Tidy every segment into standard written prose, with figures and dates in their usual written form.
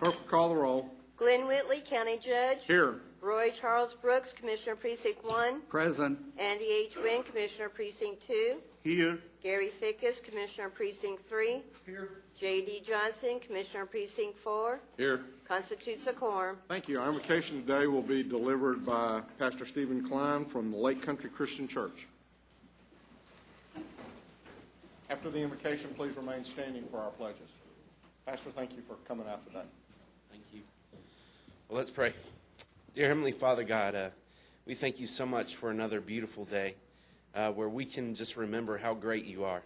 Clerk will call the roll. Glenn Whitley, County Judge. Here. Roy Charles Brooks, Commissioner Precinct 1. Present. Andy H. Wynn, Commissioner Precinct 2. Here. Gary Fickus, Commissioner Precinct 3. Here. J.D. Johnson, Commissioner Precinct 4. Here. Constitutes a quorum. Thank you. Our invocation today will be delivered by Pastor Stephen Klein from the Lake Country Christian Church. After the invocation, please remain standing for our pledges. Pastor, thank you for coming out today. Thank you. Well, let's pray. Dear Heavenly Father God, we thank you so much for another beautiful day where we can just remember how great you are.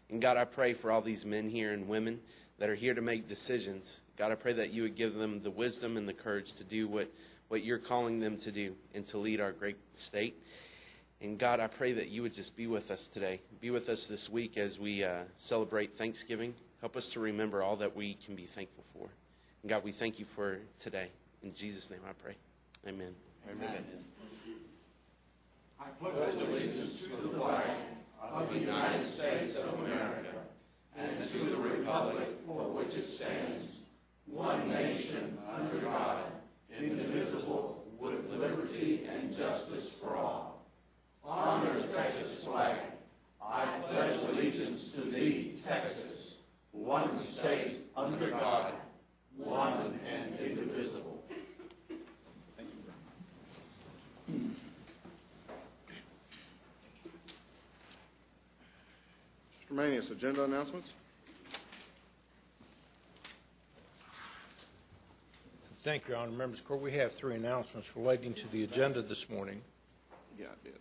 And God, I pray for all these men here and women that are here to make decisions. God, I pray that you would give them the wisdom and the courage to do what you're calling them to do and to lead our great state. And God, I pray that you would just be with us today. Be with us this week as we celebrate Thanksgiving. Help us to remember all that we can be thankful for. And God, we thank you for today. In Jesus' name I pray. Amen. Amen. I pledge allegiance to the flag of the United States of America and to the republic for which it stands, one nation under God, indivisible, with liberty and justice for all. Honor the Texas flag. I pledge allegiance to thee, Texas, one state under God, one and indivisible. Mr. Manius, agenda announcements? Thank you, Your Honor. Members of the Court, we have three announcements relating to the agenda this morning. Yeah, I did.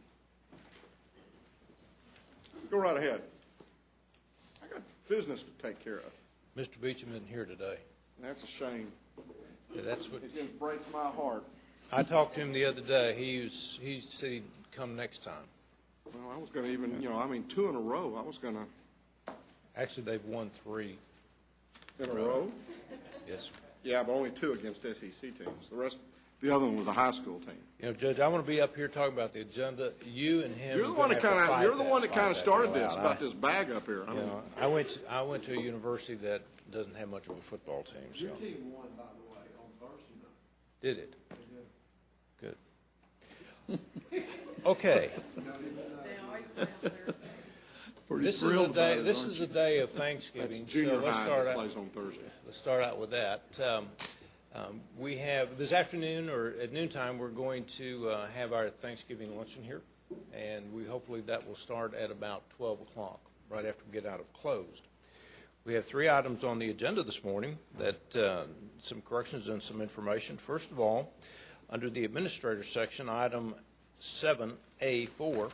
Go right ahead. I got business to take care of. Mr. Beecham isn't here today. That's a shame. Yeah, that's what It just breaks my heart. I talked to him the other day. He said he'd come next time. Well, I was going to even, 2 in a row. I was going to. Actually, they've won 3. In a row? Yes, sir. Yeah, but only 2 against SEC teams. The other one was a high school team. You know, Judge, I want to be up here talking about the agenda. You and him. You're the one that kind of started this about this bag up here. I went to a university that doesn't have much of a football team. So. Your team won, by the way, on Thursday night. Did it? Good. Okay. This is a day of Thanksgiving. That's junior so let's high start that out. plays on Thursday. Let's start out with that. We have this afternoon, or at noontime, we're going to have our Thanksgiving luncheon here, and hopefully that will start at about 12 o'clock, right after we get out of closed. We have 3 items on the agenda this morning that some corrections and some information. First of all, under the administrator section, item 7A4,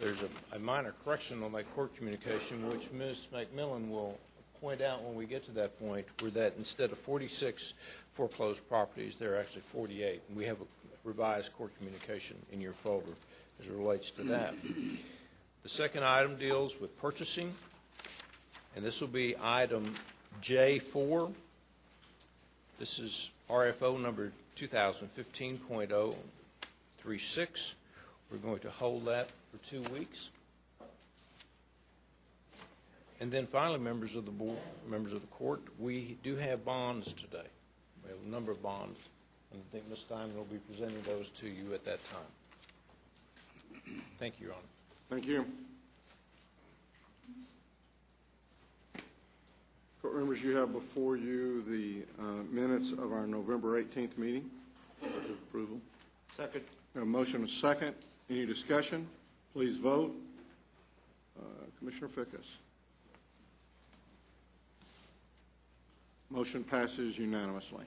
there's a minor correction on that court communication, which Ms. McMillan will point out when we get to that point, where that instead of 46 foreclosed properties, there are actually 48. And we have a revised court communication in your folder as it relates to that. The second item deals with purchasing, and this will be item J4. This is RFO number 2015.036. We're going to hold that for 2 weeks. And then finally, members of the board, members of the court, we do have bonds today. We have a number of bonds, and I think Ms. Steinman will be presenting those to you at that time. Thank you, Your Honor. Thank you. Court members, you have before you the minutes of our November 18th meeting. Approval. Second. A motion and a second. Any discussion? Please vote. Commissioner Fickus. Motion passes unanimously.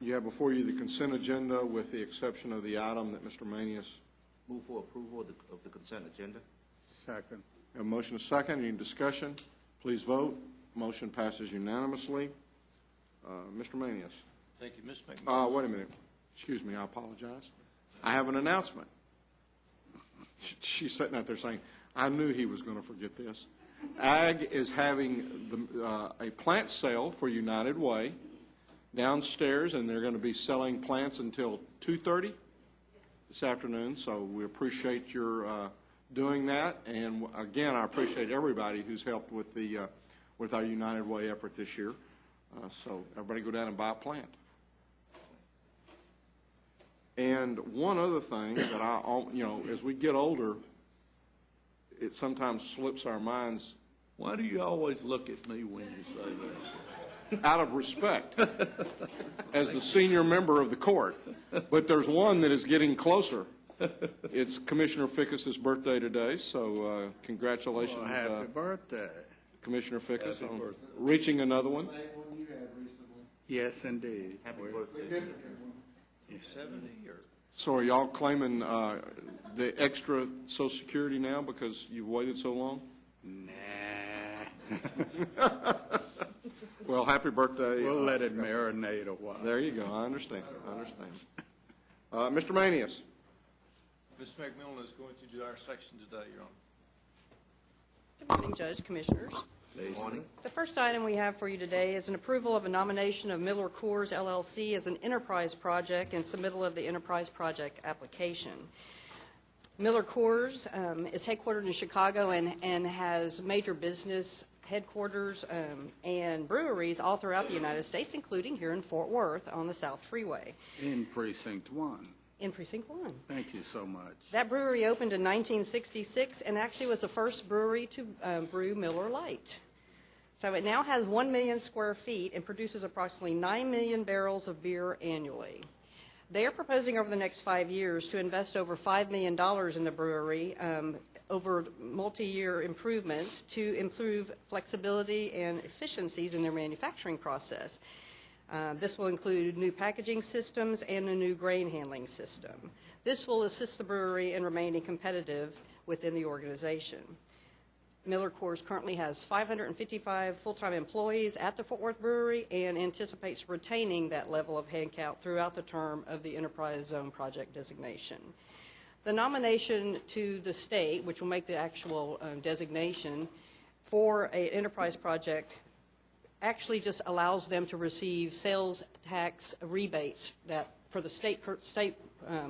You have before you the consent agenda with the exception of the item that Mr. Manius. Move for approval of the consent agenda. Second. A motion and a second. Any discussion? Please vote. Motion passes unanimously. Mr. Manius. Thank you, Ms. McMillan. Wait a minute. Excuse me. I apologize. I have an announcement. She's sitting out there saying, I knew he was going to forget this. Ag is having a plant sale for United Way downstairs, and they're going to be selling plants until 2:30 this afternoon. So we appreciate your doing that. And again, I appreciate everybody who's helped with our United Way effort this year. So everybody go down and buy a plant. And one other thing that as we get older, it sometimes slips our minds Why do you always look at me when you say that? out of respect as the senior member of the court. But there's one that is getting closer. It's Commissioner Fickus' birthday today, so congratulations, Well, happy birthday. Commissioner Fickus, Happy on birthday. reaching another one. Same one you had recently. Yes, indeed. Happy We're- birthday. Significant one. 70 or? So are y'all claiming the extra Social Security now because you've waited so long? Nah. Well, happy birthday. We'll let it marinate a while. There you go. I understand. Mr. Manius. Mr. McMillan is going to do our section today, Your Honor. Good morning, Judge, Commissioners. Morning. The first item we have for you today is an approval of a nomination of Miller Coors LLC as an enterprise project and submittal of the enterprise project application. Miller Coors is headquartered in Chicago and has major business headquarters and breweries all throughout the United States, including here in Fort Worth on the South Freeway In Precinct 1. in Precinct 1. Thank you so much. That brewery opened in 1966 and actually was the first brewery to brew Miller Lite. So it now has 1 million square feet and produces approximately 9 million barrels of beer annually. They are proposing over the next 5 years to invest over $5 million in the brewery over multi-year improvements to improve flexibility and efficiencies in their manufacturing process. This will include new packaging systems and a new grain handling system. This will assist the brewery in remaining competitive within the organization. Miller Coors currently has 555 full-time employees at the Fort Worth Brewery and anticipates retaining that level of headcount throughout the term of the Enterprise Zone project designation. The nomination to the state, which will make the actual designation for an enterprise project, actually just allows them to receive sales tax rebates that for the state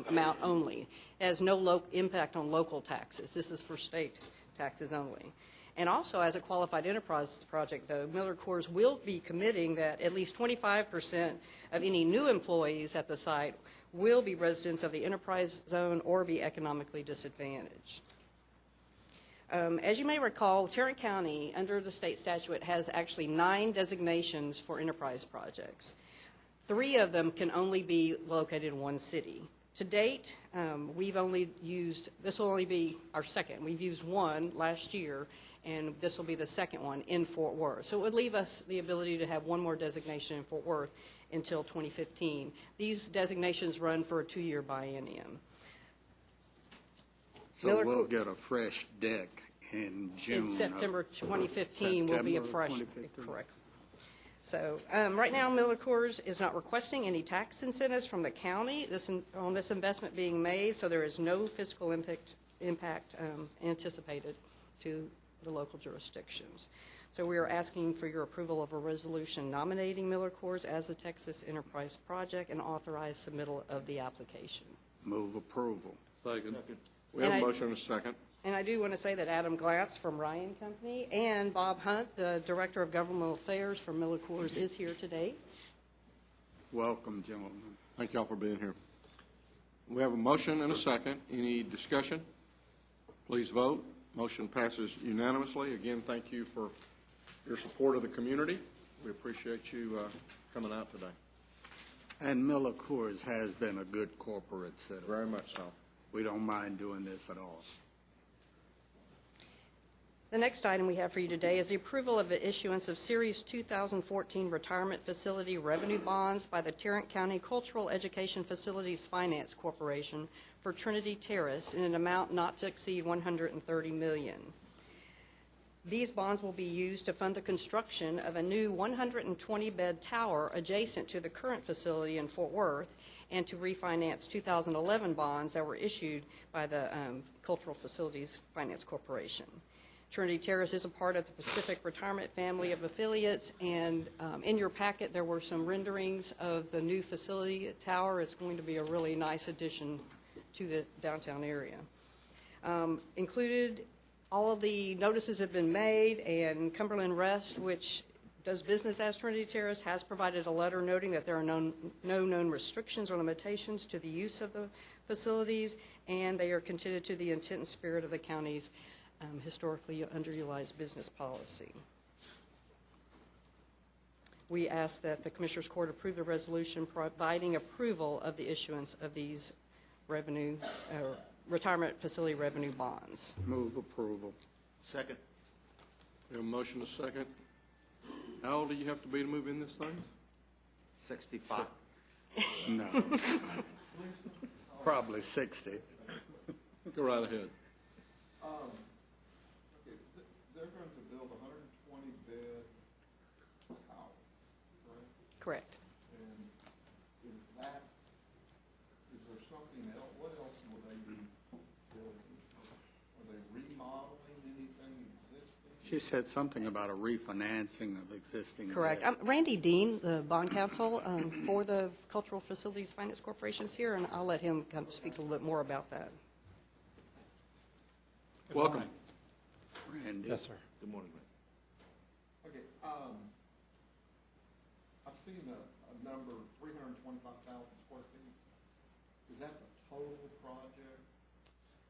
amount only. It has no impact on local taxes. This is for state taxes only. And also, as a qualified enterprise project, though, Miller Coors will be committing that at least 25% of any new employees at the site will be residents of the enterprise zone or be economically disadvantaged. As you may recall, Tarrant County, under the state statute, has actually 9 designations for enterprise projects. 3 of them can only be located in one city. To date, we've only used, this will only be our second. We've used 1 last year, and this will be the second one in Fort Worth. So it would leave us the ability to have 1 more designation in Fort Worth until 2015. These designations run for a 2-year biennium. So Miller we'll Coors- get a fresh deck in June. In September 2015 will be a September fresh, 2015. correct. So right now, Miller Coors is not requesting any tax incentives from the county on this investment being made, so there is no fiscal impact anticipated to the local jurisdictions. So we are asking for your approval of a resolution nominating Miller Coors as a Texas Enterprise Project and authorize submittal of the application. Move approval. Second. We have And a I- motion and a second. And I do want to say that Adam Glatz from Ryan Company and Bob Hunt, the Director of Governmental Affairs for Miller Coors, is here today. Welcome, gentlemen. Thank y'all for being here. We have a motion and a second. Any discussion? Please vote. Motion passes unanimously. Again, thank you for your support of the community. We appreciate you coming out today. And Miller Coors has been a good corporate citizen. Very much so. We don't mind doing this at all. The next item we have for you today is the approval of the issuance of Series 2014 Retirement Facility Revenue Bonds by the Tarrant County Cultural Education Facilities Finance Corporation for Trinity Terrace in an amount not to exceed $130 million. These bonds will be used to fund the construction of a new 120-bed tower adjacent to the current facility in Fort Worth and to refinance 2011 bonds that were issued by the Cultural Facilities Finance Corporation. Trinity Terrace is a part of the Pacific Retirement family of affiliates, and in your packet there were some renderings of the new facility tower. It's going to be a really nice addition to the downtown area. Included, all of the notices have been made, and Cumberland Rest, which does business as Trinity Terrace, has provided a letter noting that there are no known restrictions or limitations to the use of the facilities, and they are contented to the intent and spirit of the county's historically underutilized business policy. We ask that the Commissioners Court approve the resolution providing approval of the issuance of these retirement facility revenue bonds. Move approval. Second. We have a motion to second. How old do you have to be to move in this thing? 65. No. Probably 60. Go right ahead. Okay, they're going to build a 120-bed house, right? Correct. And is there something else, what else will they be building? Are they remodeling anything existing? She said something about a refinancing of existing. Correct. debt. Randy Dean, the bond counsel for the Cultural Facilities Finance Corporation is here, and I'll let him kind of speak a little bit more about that. Welcome. Randy. Yes, sir. Good morning, Rick. Okay, I've seen a number, 325,000 square feet. Is that the total project?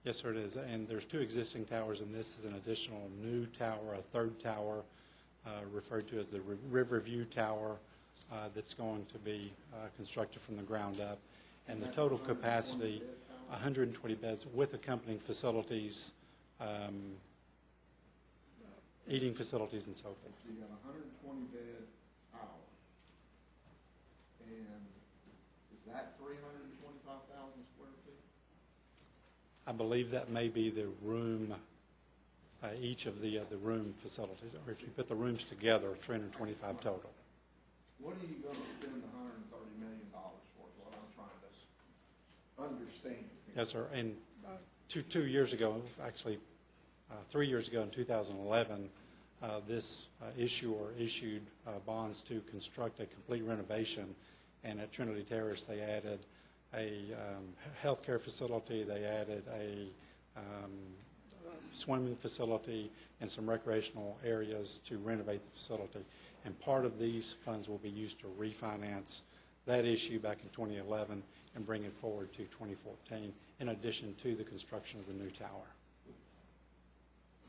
Yes, sir, it is. And there's two existing towers, and this is an additional new tower, a third tower, referred to as the Riverview Tower, that's going to be constructed from the ground up. And the total capacity, 120 beds with accompanying facilities, eating facilities and so forth. So you got a 120-bed tower. And is that 325,000 square feet? I believe that may be the room, each of the room facilities, or if you put the rooms together, 325 total. What are you going to spend $130 million for, is what I'm trying to understand. Yes, sir. And 2 years ago, actually 3 years ago in 2011, this issuer issued bonds to construct a complete renovation. And at Trinity Terrace, they added a healthcare facility, they added a swimming facility, and some recreational areas to renovate the facility. And part of these funds will be used to refinance that issue back in 2011 and bring it forward to 2014, in addition to the construction of the new tower.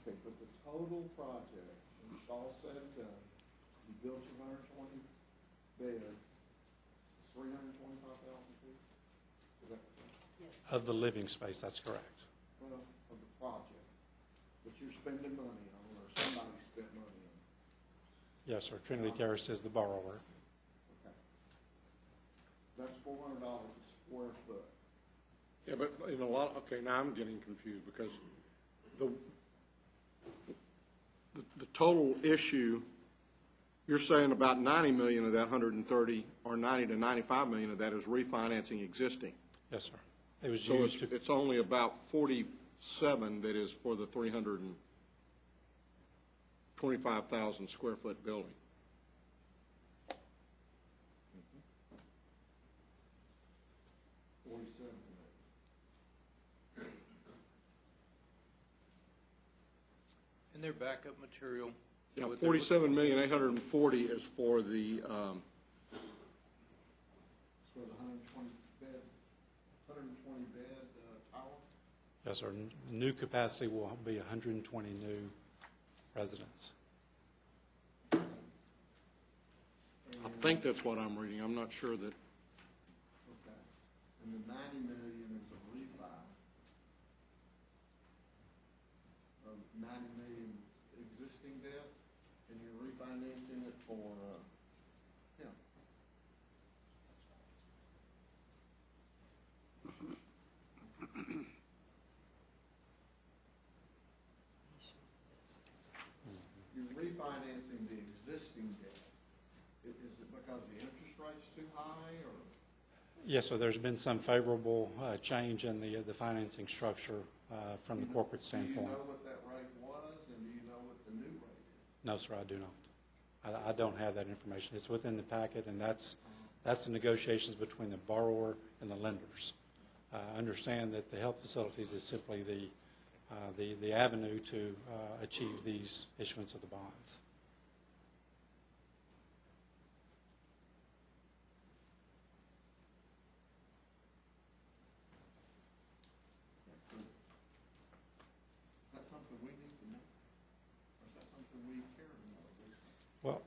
Okay, but the total project, when it's all said and done, you built your 120 beds, 325,000 feet? Is that correct? Of the living space, that's correct. Well, of the project, but you're spending money on, or somebody spent money on. Yes, sir. Trinity Terrace is the borrower. Okay. That's $400 a square foot. Yeah, but in a lot, okay, now I'm getting confused because the total issue, you're saying about 90 million of that 130, or 90 to 95 million of that is refinancing existing. Yes, sir. It was So used to, it's only about 47 that is for the 325,000 square foot building. And their backup material. Yeah, what they're looking- 47,840,000 is for the, For the 120 bed tower? yes, sir. New capacity will be 120 new residents. I think that's what I'm reading. I'm not sure that, Okay. And the 90 million is a refi of 90 million existing debt, and you're refinancing it for, yeah. You're refinancing the existing debt. Is it because the interest rate's too high, or? Yes, sir. There's been some favorable change in the financing structure from the corporate Do you standpoint. know what that rate was, and do you know what the new rate is? No, sir, I do not. I don't have that information. It's within the packet, and that's the negotiations between the borrower and the lenders. Understand that the health facilities is simply the avenue to achieve these issuance of the bonds. do we care to know these things? Well,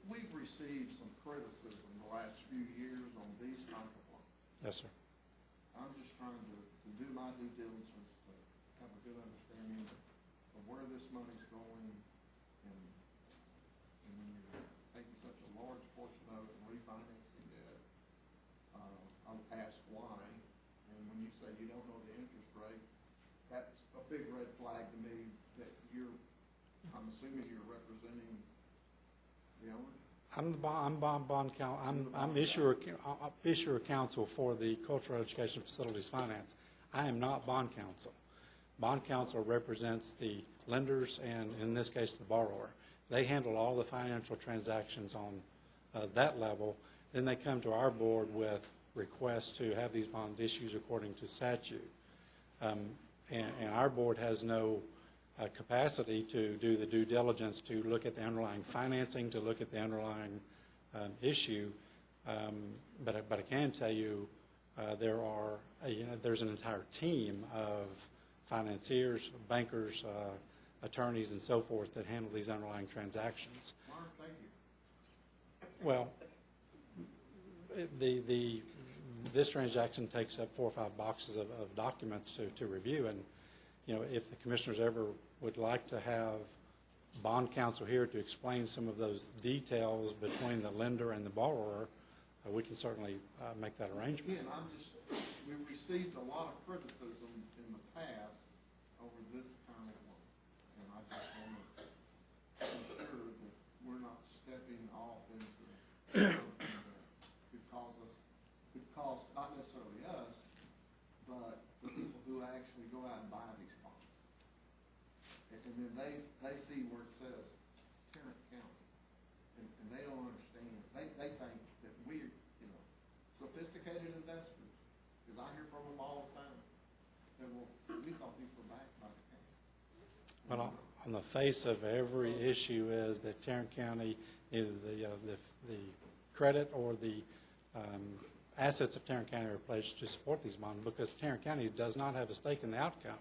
We've received some criticism the last few years on these type of loans. yes, sir. I'm just trying to do my due diligence to have a good understanding of where this money's going, and when you're taking such a large portion of it and refinancing it, I'll ask why, and when you say you don't know the interest rate, that's a big red flag to me that I'm assuming you're representing the owner? I'm issuer counsel for the Cultural Education Facilities Finance. I am not bond counsel. Bond counsel represents the lenders and, in this case, the borrower. They handle all the financial transactions on that level. Then they come to our board with requests to have these bond issues according to statute. And our board has no capacity to do the due diligence to look at the underlying financing, to look at the underlying issue. But I can tell you there's an entire team of financiers, bankers, attorneys, and so forth that handle these underlying transactions. Mark, thank you. Well, this transaction takes up 4 or 5 boxes of documents to review, and if the commissioners ever would like to have bond counsel here to explain some of those details between the lender and the borrower, we can certainly make that arrangement. Again, we've received a lot of criticism in the past over this kind of loan, and I just want to be sure that we're not stepping off into something that could cause not necessarily us, but the people who actually go out and buy these bonds. And then they see where it says Tarrant County, and they don't understand. They think that we're, sophisticated investors, because I hear from them all the time, that, well, we thought these were backed by the county. Well, on the face of every issue is that Tarrant County, either the credit or the assets of Tarrant County are pledged to support these bonds, because Tarrant County does not have a stake in the outcome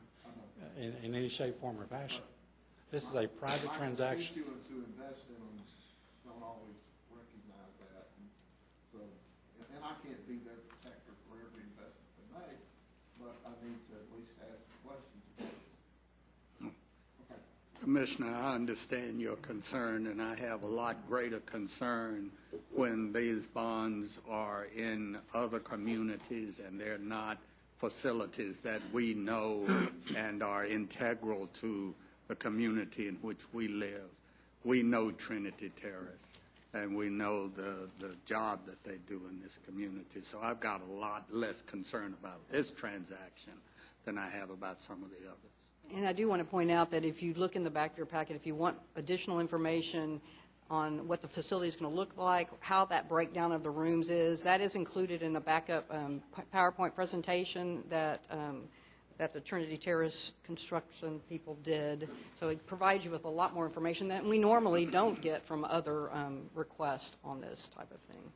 in any shape, form, or fashion. This is a private transaction. My constituents who invest in them don't always recognize that. And so, and I can't be their protector for every investment they make, but I need to at least ask some questions. Okay. Commissioner, I understand your concern, and I have a lot greater concern when these bonds are in other communities and they're not facilities that we know and are integral to the community in which we live. We know Trinity Terrace, and we know the job that they do in this community. So I've got a lot less concern about this transaction than I have about some of the others. And I do want to point out that if you look in the back of your packet, if you want additional information on what the facility is going to look like, how that breakdown of the rooms is, that is included in the backup PowerPoint presentation that the Trinity Terrace construction people did. So it provides you with a lot more information that we normally don't get from other requests on this type of thing.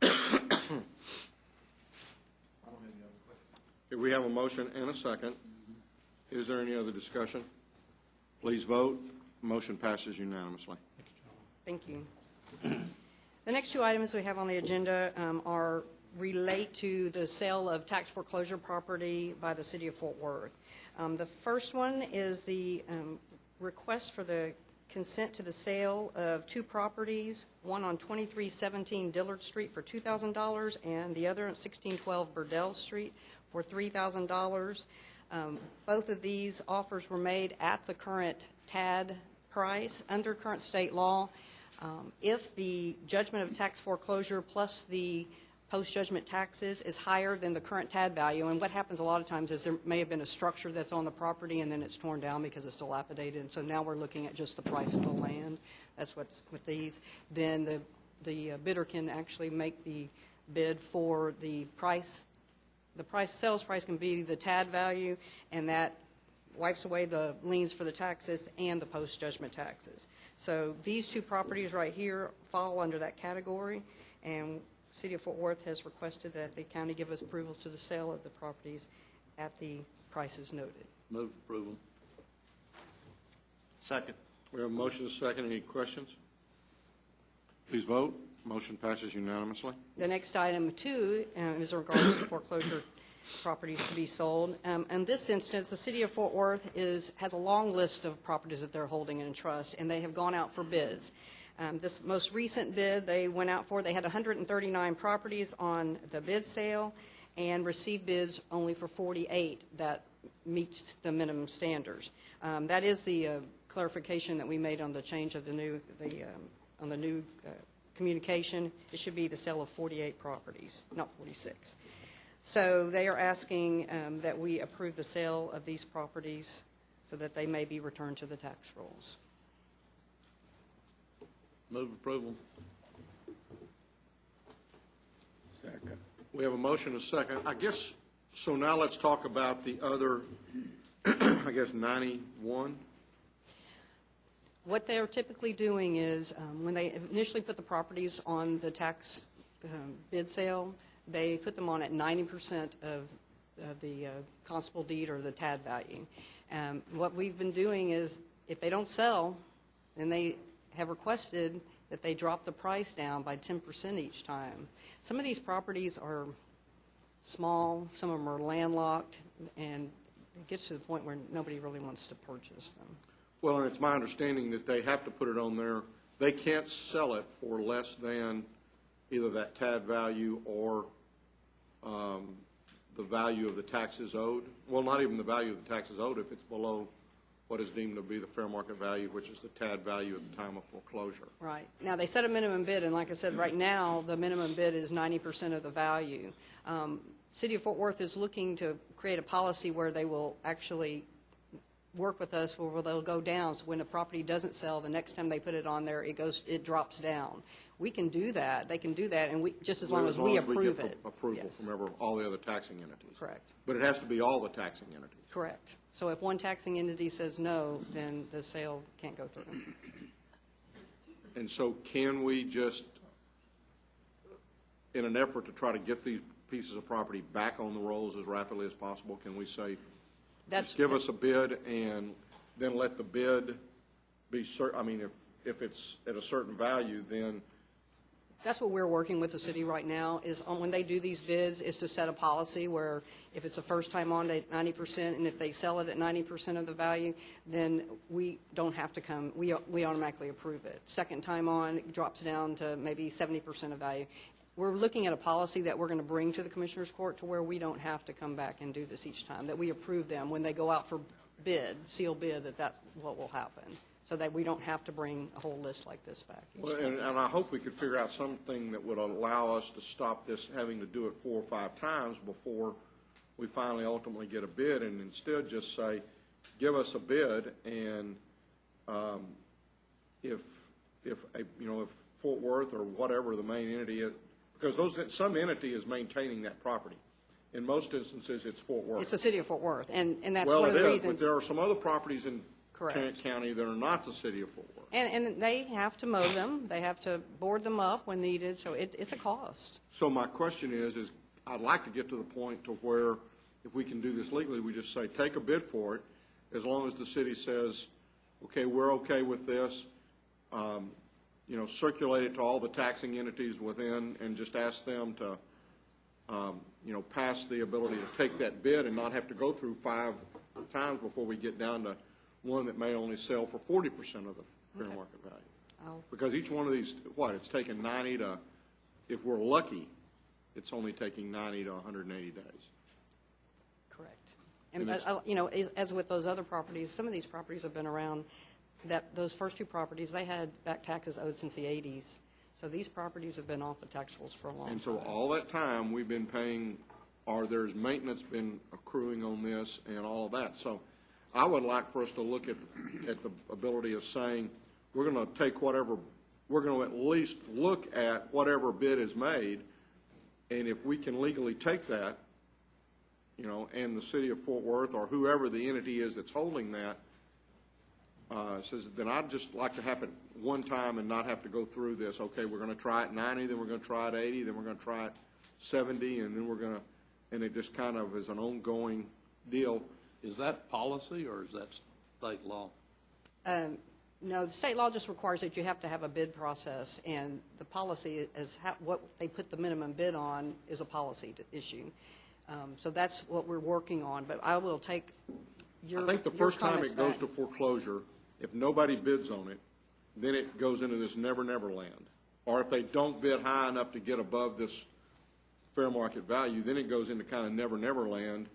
I don't have any other questions. Okay, we have a motion and a second. Is there any other discussion? Please vote. Motion passes unanimously. Thank you. The next 2 items we have on the agenda relate to the sale of tax foreclosure property by the City of Fort Worth. The first one is the request for the consent to the sale of 2 properties, one on 2317 Dillard Street for $2,000 and the other at 1612 Burdell Street for $3,000. Both of these offers were made at the current TAD price under current state law. If the judgment of tax foreclosure plus the post-judgment taxes is higher than the current TAD value, and what happens a lot of times is there may have been a structure that's on the property and then it's torn down because it's dilapidated, and so now we're looking at just the price of the land. That's what's with these. Then the bidder can actually make the bid for the price. The sales price can be the TAD value, and that wipes away the liens for the taxes and the post-judgment taxes. So these 2 properties right here fall under that category, and City of Fort Worth has requested that the county give us approval to the sale of the properties at the prices noted. Move approval. Second. We have a motion and a second. Any questions? Please vote. Motion passes unanimously. The next item, 2, is in regards to foreclosure properties to be sold. In this instance, the city of Fort Worth has a long list of properties that they're holding in trust, and they have gone out for bids. This most recent bid they went out for, they had 139 properties on the bid sale and received bids only for 48 that meet the minimum standards. That is the clarification that we made on the change of the new communication. It should be the sale of 48 properties, not 46. So they are asking that we approve the sale of these properties so that they may be returned to the tax rolls. Move approval. Second. We have a motion and a second. I guess, so now let's talk about the other, I guess, 91. What they're typically doing is, when they initially put the properties on the tax bid sale, they put them on at 90% of the constable deed or the TAD value. What we've been doing is, if they don't sell, then they have requested that they drop the price down by 10% each time. Some of these properties are small, some of them are landlocked, and it gets to the point where nobody really wants to purchase them. Well, and it's my understanding that they have to put it on there. They can't sell it for less than either that TAD value or the value of the taxes owed. Well, not even the value of the taxes owed if it's below what is deemed to be the fair market value, which is the TAD value at the time of foreclosure. Right. Now, they set a minimum bid, and like I said, right now, the minimum bid is 90% of the value. City of Fort Worth is looking to create a policy where they will actually work with us where they'll go down. So when a property doesn't sell, the next time they put it on there, it drops down. We can do that. They can do that, and just as long as we approve get it. approval Yes. from all the other taxing entities. Correct. But it has to be all the taxing entities. Correct. So if one taxing entity says no, then the sale can't go through. And so can we just, in an effort to try to get these pieces of property back on the rolls as rapidly as possible, can we say, just give us a bid and then let the bid be certain? I mean, if it's at a certain value, then That's what we're working with the city right now, is when they do these bids, is to set a policy where if it's a first time on at 90%, and if they sell it at 90% of the value, then we don't have to come, we automatically approve it. Second time on, it drops down to maybe 70% of value. We're looking at a policy that we're going to bring to the Commissioners Court to where we don't have to come back and do this each time, that we approve them when they go out for bid, sealed bid, that's what will happen, so that we don't have to bring a whole list like this back each well, time. and I hope we could figure out something that would allow us to stop this having to do it 4 or 5 times before we finally ultimately get a bid, and instead just say, give us a bid, and if Fort Worth or whatever the main entity is, because some entity is maintaining that property. In most instances, it's Fort Worth. It's the city of Fort Worth, and that's Well, one of it the is, reasons. but there are some other properties in Correct. Tarrant County that are not the city of Fort Worth. And they have to mow them, they have to board them up when needed, so it's a cost. So my question is I'd like to get to the point to where if we can do this legally, we just say, take a bid for it, as long as the city says, okay, we're okay with this, circulate it to all the taxing entities within and just ask them to, pass the ability to take that bid and not have to go through 5 times before we get down to one that may only sell for 40% of the fair market value. Because each one of these, it's taken 90 to, if we're lucky, it's only taking 90 to 180 days. Correct. And, as with those other properties, some of these properties have been around, those first 2 properties, they had back taxes owed since the 80s. So these properties have been off the tax rolls for a long time. And so all that time, we've been paying, or there's maintenance been accruing on this and all of that. So I would like for us to look at the ability of saying, we're going to take whatever, we're going to at least look at whatever bid is made, and if we can legally take that, and the city of Fort Worth or whoever the entity is that's holding that, says, then I'd just like to have it one time and not have to go through this. Okay, we're going to try it 90, then we're going to try it 80, then we're going to try it 70, and then we're going to, and it just kind of is an ongoing deal. Is that policy or is that state law? No, the state law just requires that you have to have a bid process, and the policy is what they put the minimum bid on is a policy issue. So that's what we're working on, but I will take your I think the your first time comments it goes back. to foreclosure, if nobody bids on it, then it goes into this never land. Or if they don't bid high enough to get above this fair market value, then it goes into kind of never land,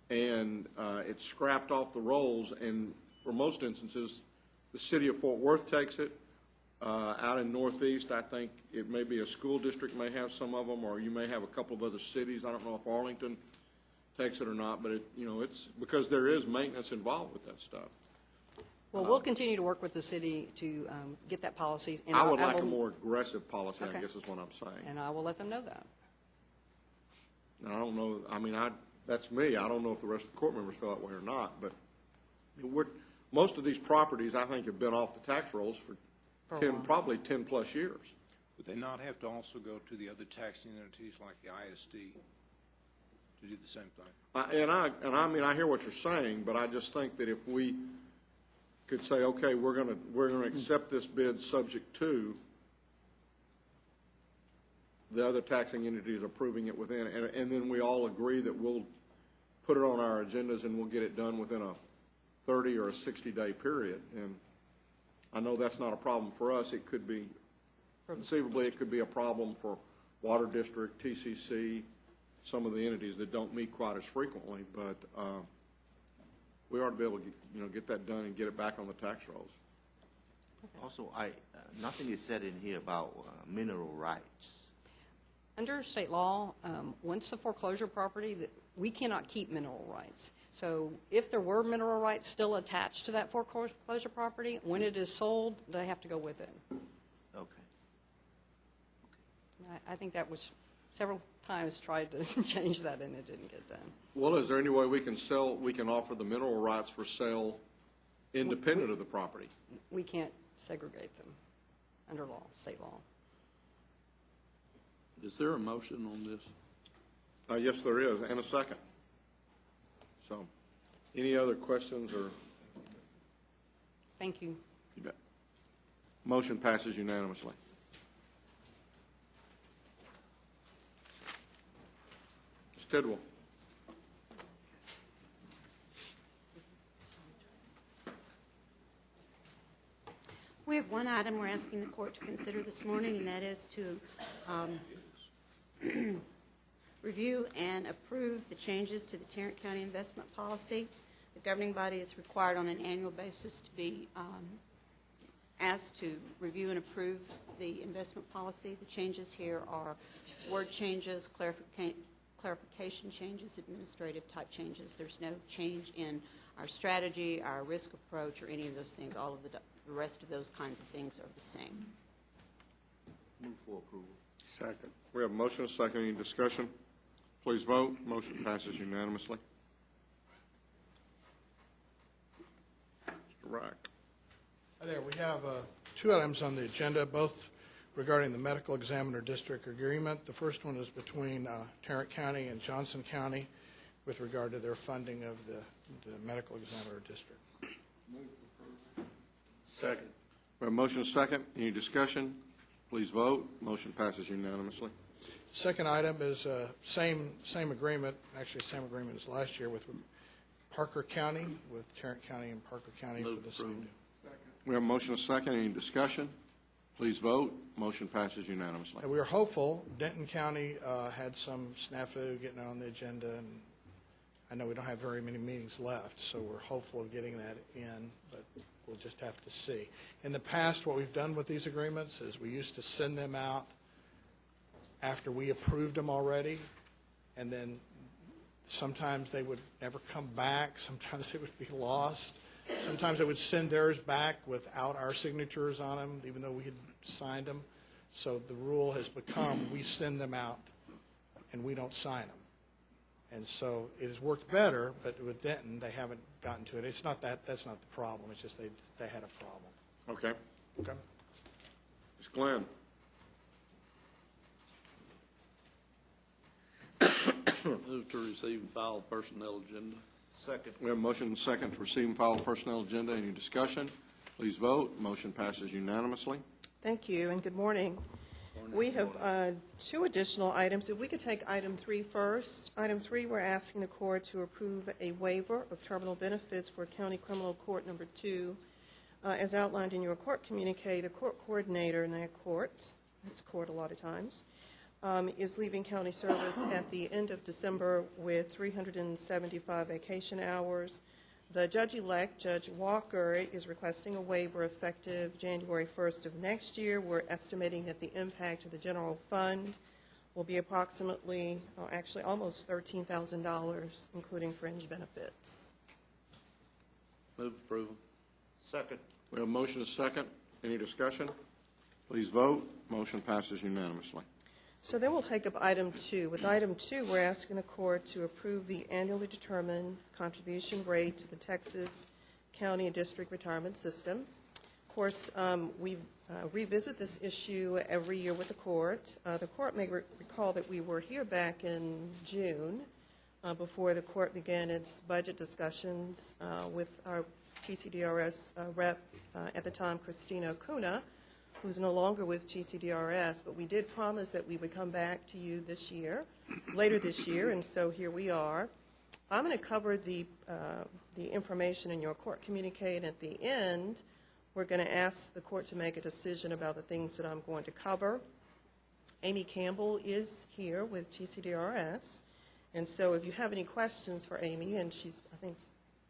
and it's scrapped off the rolls. And for most instances, the city of Fort Worth takes it. Out in Northeast, I think it may be a school district may have some of them, or you may have a couple of other cities. I don't know if Arlington takes it or not, but it's because there is maintenance involved with that stuff. Well, we'll continue to work with the city to get that policy. And I would like a will- more aggressive policy, I Okay. guess is what I'm saying. And I will let them know that. And I don't know, I mean, that's me. I don't know if the rest of the court members feel that way or not, but most of these properties, I think, have been off the tax rolls for For a while. probably 10-plus years. Would they not have to also go to the other taxing entities like the ISD to do the same thing? I mean, I hear what you're saying, but I just think that if we could say, okay, we're gonna accept this bid subject to the other taxing entities approving it within, and then we all agree that we'll put it on our agendas and we'll get it done within a 30 or a 60-day period. And I know that's not a problem for us. It could be, conceivably, it could be a problem for Water District, TCC, some of the entities that don't meet quite as frequently, but we ought to be able to get that done and get it back on the tax rolls. Also, nothing is said in here about mineral rights. Under state law, once the foreclosure property, we cannot keep mineral rights. So if there were mineral rights still attached to that foreclosure property, when it is sold, they have to go with it. Okay. I think that was several times tried to change that, and it didn't get done. Well, is there any way we can offer the mineral rights for sale independent of the property? We can't segregate them under law, state law. Is there a motion on this? Yes, there is, and a second. So, any other questions or? Thank you. You bet. Motion passes unanimously. Ms. Tidwell. We have one item we're asking the court to consider this morning, and that is to review and approve the changes to the Tarrant County investment policy. The governing body is required on an annual basis to be asked to review and approve the investment policy. The changes here are word changes, clarification changes, administrative type changes. There's no change in our strategy, our risk approach, or any of those things. All of the rest of those kinds of things are the same. Move for approval. Second. We have a motion and a second. Any discussion? Please vote. Motion passes unanimously. Mr. Rack. Hi there. We have two items on the agenda, both regarding the medical examiner district agreement. The first one is between Tarrant County and Johnson County with regard to their funding of the medical examiner district. Second. We have a motion and a second. Any discussion? Please vote. Motion passes unanimously. Second item is same agreement, actually same agreement as last year with Parker County, with Tarrant County and Parker County for the same. We have a motion and a second. Any discussion? Please vote. Motion passes unanimously. We are hopeful. Denton County had some snafu getting on the agenda, and I know we don't have very many meetings left, so we're hopeful of getting that in, but we'll just have to see. In the past, what we've done with these agreements is we used to send them out after we approved them already, and then sometimes they would never come back. Sometimes they would be lost. Sometimes they would send theirs back without our signatures on them, even though we had signed them. So the rule has become we send them out and we don't sign them. And so it has worked better, but with Denton, they haven't gotten to it. It's not that's not the problem. It's just they had a problem. Okay. Okay. Ms. Glenn. Move to receive and file personnel agenda. Second. We have a motion and second to receive and file the personnel agenda. Any discussion? Please vote. Motion passes unanimously. Thank you, and good morning. We have two additional items. If we could take item 3 first. Item 3, we're asking the court to approve a waiver of terminal benefits for County Criminal Court Number 2. As outlined in your court communique, the court coordinator in that court, that's court a lot of times, is leaving county service at the end of December with 375 vacation hours. The judge-elect, Judge Walker, is requesting a waiver effective January 1st of next year. We're estimating that the impact of the general fund will be approximately, actually almost $13,000, including fringe benefits. Move approval. Second. We have a motion and second. Any discussion? Please vote. Motion passes unanimously. So then we'll take up item 2. With item 2, we're asking the court to approve the annually determined contribution rate to the Texas County and District Retirement System. Of course, we revisit this issue every year with the court. The court may recall that we were here back in June before the court began its budget discussions with our TCDRS rep at the time, Christina Acuna, who's no longer with TCDRS, but we did promise that we would come back to you this year, later this year, and so here we are. I'm going to cover the information in your court communique, and at the end, we're going to ask the court to make a decision about the things that I'm going to cover. Amy Campbell is here with TCDRS, and so if you have any questions for Amy, and she's, I think,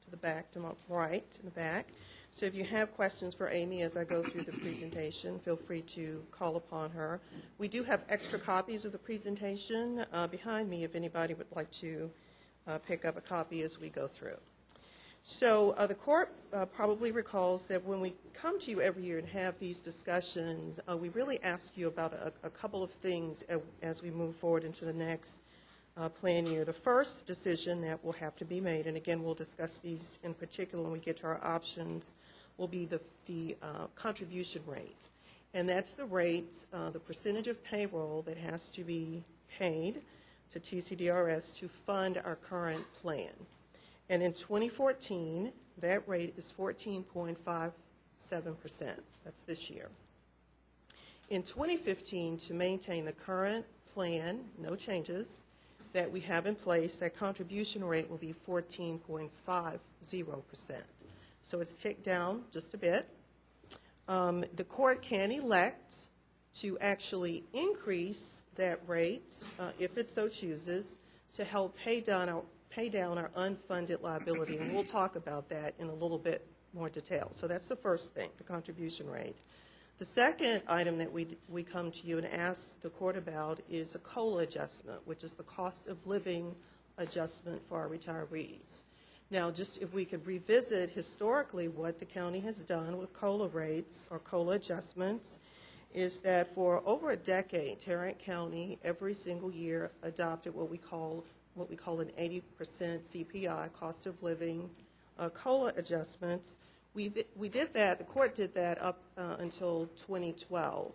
to the back, to my right, in the back. So if you have questions for Amy as I go through the presentation, feel free to call upon her. We do have extra copies of the presentation behind me if anybody would like to pick up a copy as we go through. So the court probably recalls that when we come to you every year and have these discussions, we really ask you about a couple of things as we move forward into the next plan year. The first decision that will have to be made, and again we'll discuss these in particular when we get to our options, will be the contribution rate. And that's the rate, the percentage of payroll that has to be paid to TCDRS to fund our current plan. And in 2014, that rate is 14.57%. That's this year. In 2015, to maintain the current plan, no changes, that we have in place, that contribution rate will be 14.50%. So it's ticked down just a bit. The court can elect to actually increase that rate, if it so chooses, to help pay down our unfunded liability, and we'll talk about that in a little bit more detail. So that's the first thing, the contribution rate. The second item that we come to you and ask the court about is a COLA adjustment, which is the cost of living adjustment for our retirees. Now, just if we could revisit historically what the county has done with COLA rates or COLA adjustments, is that for over a decade, Tarrant County every single year adopted what we call an 80% CPI, cost of living COLA adjustments. We did that, the court did that up until 2012.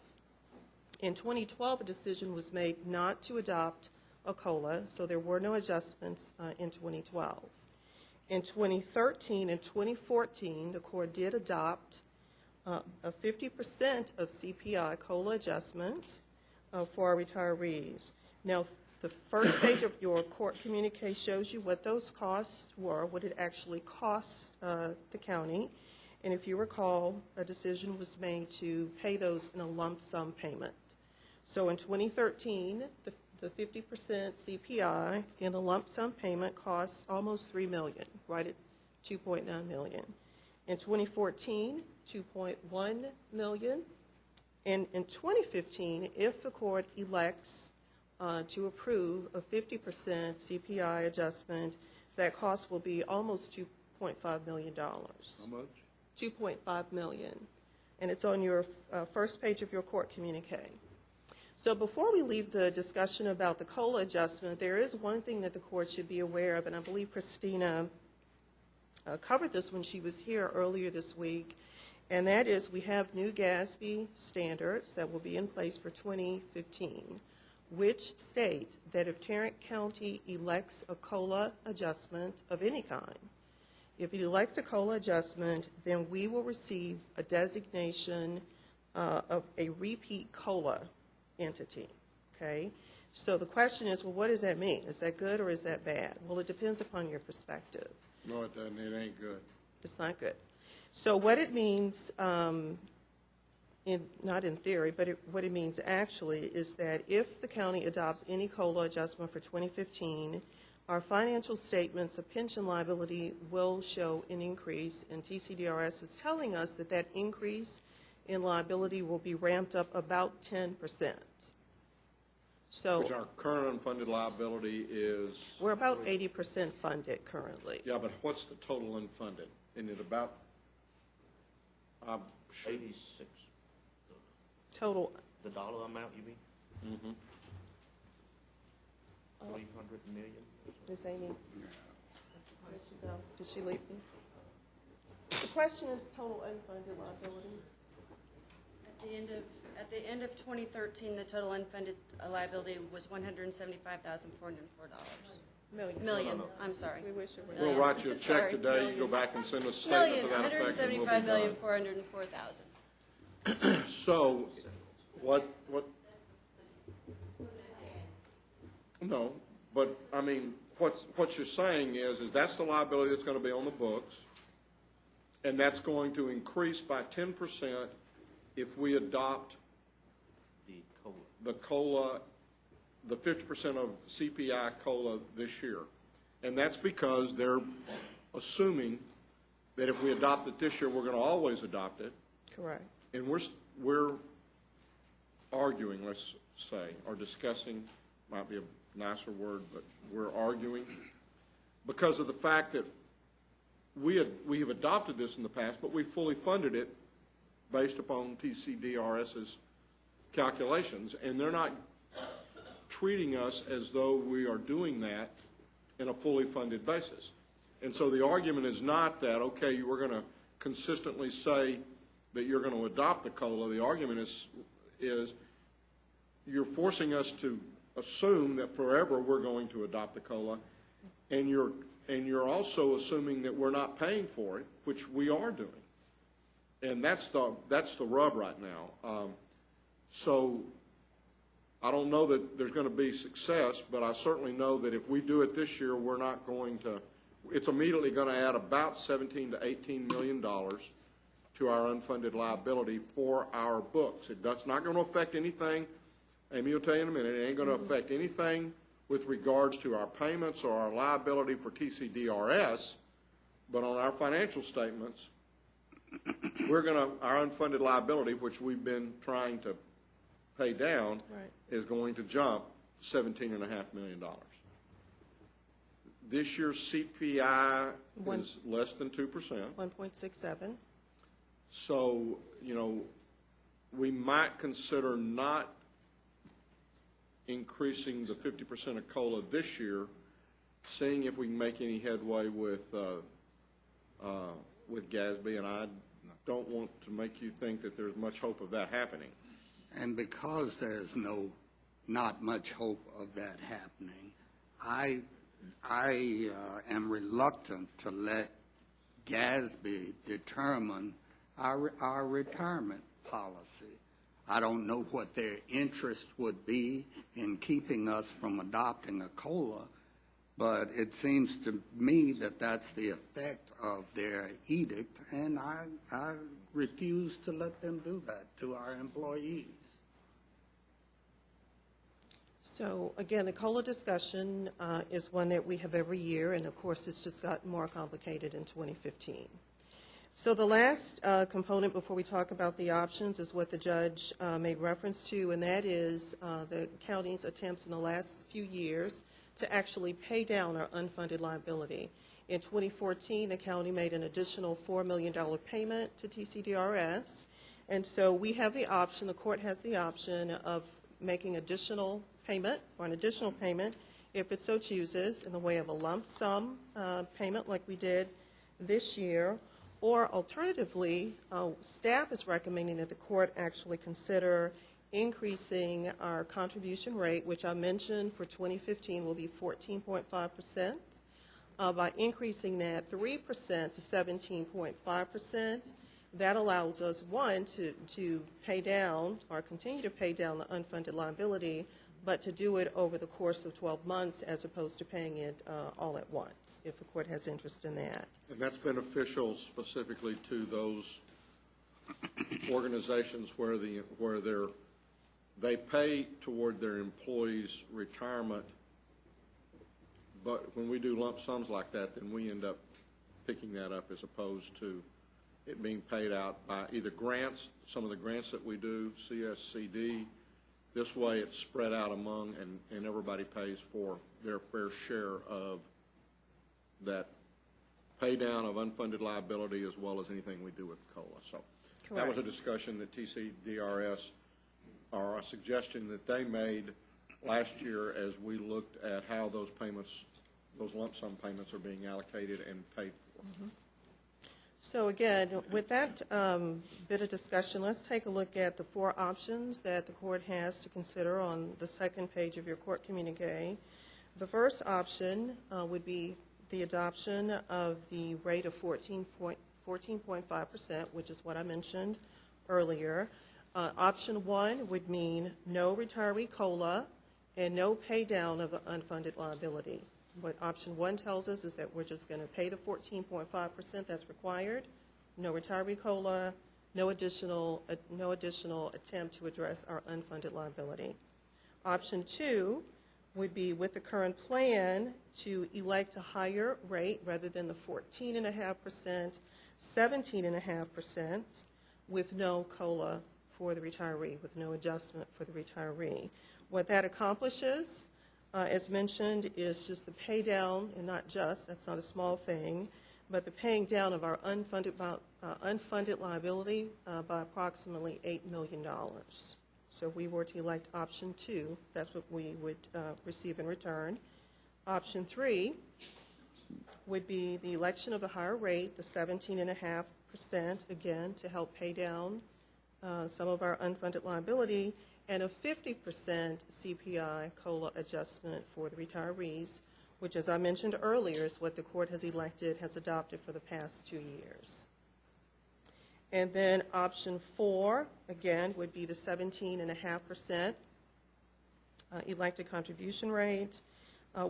In 2012, a decision was made not to adopt a COLA, so there were no adjustments in 2012. In 2013 and 2014, the court did adopt a 50% of CPI COLA adjustments for our retirees. Now, the first page of your court communique shows you what those costs were, what it actually cost the county. And if you recall, a decision was made to pay those in a lump sum payment. So in 2013, the 50% CPI in a lump sum payment costs almost $3 million, right at $2.9 million. In 2014, $2.1 million. And in 2015, if the court elects to approve a 50% CPI adjustment, that cost will be almost $2.5 million. How much? $2.5 million. And it's on your first page of your court communique. So before we leave the discussion about the COLA adjustment, there is one thing that the court should be aware of, and I believe Christina covered this when she was here earlier this week, and that is we have new GASB standards that will be in place for 2015, which state that if Tarrant County elects a COLA adjustment of any kind, If he elects a COLA adjustment, then we will receive a designation of a repeat COLA entity, okay? So the question is, well, what does that mean? Is that good or is that bad? Well, it depends upon your perspective. No, it doesn't. It ain't good. It's not good. So what it means, not in theory, but what it means actually is that if the county adopts any COLA adjustment for 2015, our financial statements of pension liability will show an increase, and TCDRS is telling us that that increase in liability will be ramped up about 10%. So Which our current unfunded liability is, we're about 80% funded currently. yeah, but what's the total unfunded? Isn't it about, 86, Total, the dollar amount, you mean? Mhm. 300 million? Ms. Amy? No. Did she leave me? The question is total unfunded liability. At the end of 2013, the total unfunded liability was $175,404. Million, I'm sorry. We wish it were. We'll write you a check Sorry. today, you go back and send us a statement to that effect, and we'll be done. $175,404,000. So, what, no, but, I mean, what you're saying is that's the liability that's gonna be on the books, and that's going to increase by 10% if we adopt The COLA. the COLA, the 50% of CPI COLA this year. And that's because they're assuming that if we adopt it this year, we're gonna always adopt it. Correct. And we're arguing, let's say, or discussing, might be a nicer word, but we're arguing because of the fact that we have adopted this in the past, but we fully funded it based upon TCDRS's calculations, and they're not treating us as though we are doing that in a fully funded basis. And so the argument is not that, okay, we're going to consistently say that you're going to adopt the COLA. The argument is you're forcing us to assume that forever we're going to adopt the COLA, and you're also assuming that we're not paying for it, which we are doing. And that's the rub right now. So I don't know that there's going to be success, but I certainly know that if we do it this year, we're not going to. It's immediately going to add about $17 to $18 million to our unfunded liability for our books. That's not going to affect anything. Amy will tell you in a minute. It ain't going to affect anything with regards to our payments or our liability for TCDRS, but on our financial statements, our unfunded liability, which we've been trying to pay down, Right. is going to jump $17.5 million. This year's CPI is less than 2%. 1.67. So, we might consider not increasing the 50% of COLA this year, seeing if we can make any headway with GASB, and I don't want to make you think that there's much hope of that happening. And because there's not much hope of that happening, I am reluctant to let GASB determine our retirement policy. I don't know what their interest would be in keeping us from adopting a COLA, but it seems to me that that's the effect of their edict, and I refuse to let them do that to our employees. So again, the COLA discussion is one that we have every year, and of course, it's just gotten more complicated in 2015. So the last component before we talk about the options is what the judge made reference to, and that is the county's attempts in the last few years to actually pay down our unfunded liability. In 2014, the county made an additional $4 million payment to TCDRS, and so we have the option, the court has the option of making additional payment or an additional payment if it so chooses in the way of a lump sum payment like we did this year, or alternatively, staff is recommending that the court actually consider increasing our contribution rate, which I mentioned for 2015 will be 14.5%. by increasing that 3% to 17.5%. That allows us, one, to pay down or continue to pay down the unfunded liability, but to do it over the course of 12 months as opposed to paying it all at once, if the court has interest in that. And that's beneficial specifically to those organizations where they pay toward their employees' retirement, but when we do lump sums like that, then we end up picking that up as opposed to it being paid out by either grants, some of the grants that we do, CSCD. This way it's spread out among, and everybody pays for their fair share of that pay down of unfunded liability as well as anything we do with COLA. So that was a discussion that TCDRS, or a suggestion that they made last year as we looked at how those payments, those lump sum payments are being allocated and paid for. Mm-hmm. So again, with that bit of discussion, let's take a look at the 4 options that the court has to consider on the second page of your court communique. The first option would be the adoption of the rate of 14.5%, which is what I mentioned earlier. Option 1 would mean no retiree COLA and no pay down of the unfunded liability. What option 1 tells us is that we're just going to pay the 14.5% that's required, no retiree COLA, no additional attempt to address our unfunded liability. Option 2 would be, with the current plan, to elect a higher rate rather than the 14.5%, 17.5%, with no COLA for the retiree, with no adjustment for the retiree. What that accomplishes, as mentioned, is just the pay down, and not just, that's not a small thing, but the paying down of our unfunded liability by approximately $8 million. So if we were to elect option 2, that's what we would receive in return. Option 3 would be the election of the higher rate, the 17.5%, again, to help pay down some of our unfunded liability, and a 50% CPI COLA adjustment for the retirees, which, as I mentioned earlier, is what the court has adopted for the past 2 years. And then option 4, again, would be the 17.5% elected contribution rate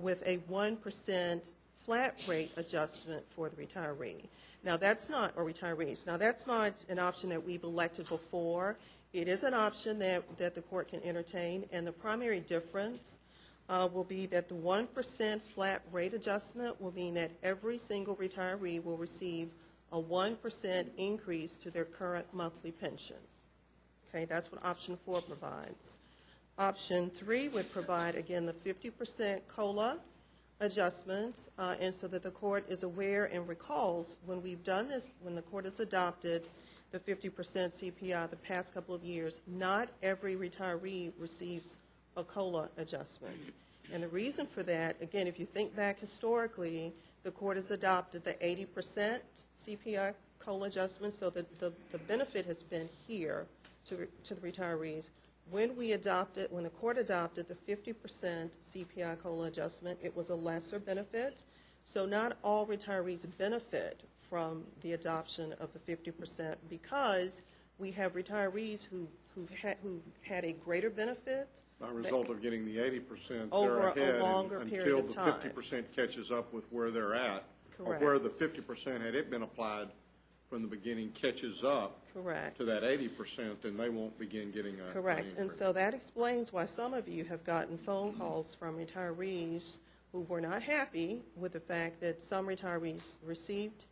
with a 1% flat rate adjustment for the retiree. Now that's not, or retirees. Now that's not an option that we've elected before. It is an option that the court can entertain, and the primary difference will be that the 1% flat rate adjustment will mean that every single retiree will receive a 1% increase to their current monthly pension. Okay, that's what option 4 provides. Option 3 would provide, again, the 50% COLA adjustments, and so that the court is aware and recalls when we've done this, when the court has adopted the 50% CPI the past couple of years, not every retiree receives a COLA adjustment. And the reason for that, again, if you think back historically, the court has adopted the 80% CPI COLA adjustment, so that the benefit has been here to the retirees. When the court adopted the 50% CPI COLA adjustment, it was a lesser benefit. So not all retirees benefit from the adoption of the 50% because we have retirees who've had a greater benefit. By result of getting the 80%, over they're ahead a longer period of time. until the 50% catches up with where they're at. Correct. Or where the 50%, had it been applied from the beginning, catches up Correct. to that 80%, then they won't begin getting a Correct. increase. And so that explains why some of you have gotten phone calls from retirees who were not happy with the fact that some retirees received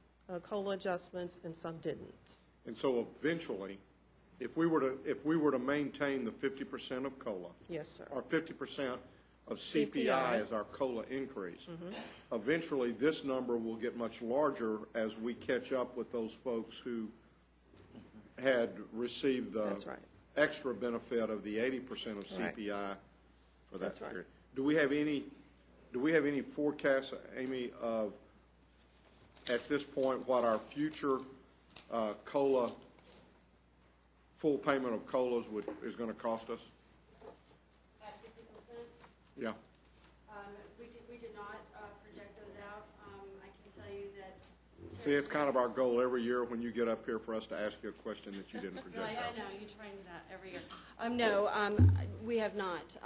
COLA adjustments and some didn't. And so eventually, if we were to maintain the 50% of COLA, Yes, sir. or 50% of CPI as our COLA increase, eventually this number will get much larger as we catch up with those folks who had received the That's right. extra benefit of the 80% of Correct. CPI for that That's right. period. Do we have any forecasts, Amy, of at this point what our future COLA, full payment of COLAs is going to cost us? At 50%? Yeah. We did not project those out. See, it's kind of our goal every year when you get up here for us to ask you a question that you didn't I project out. know, you train that every year. No, we have not,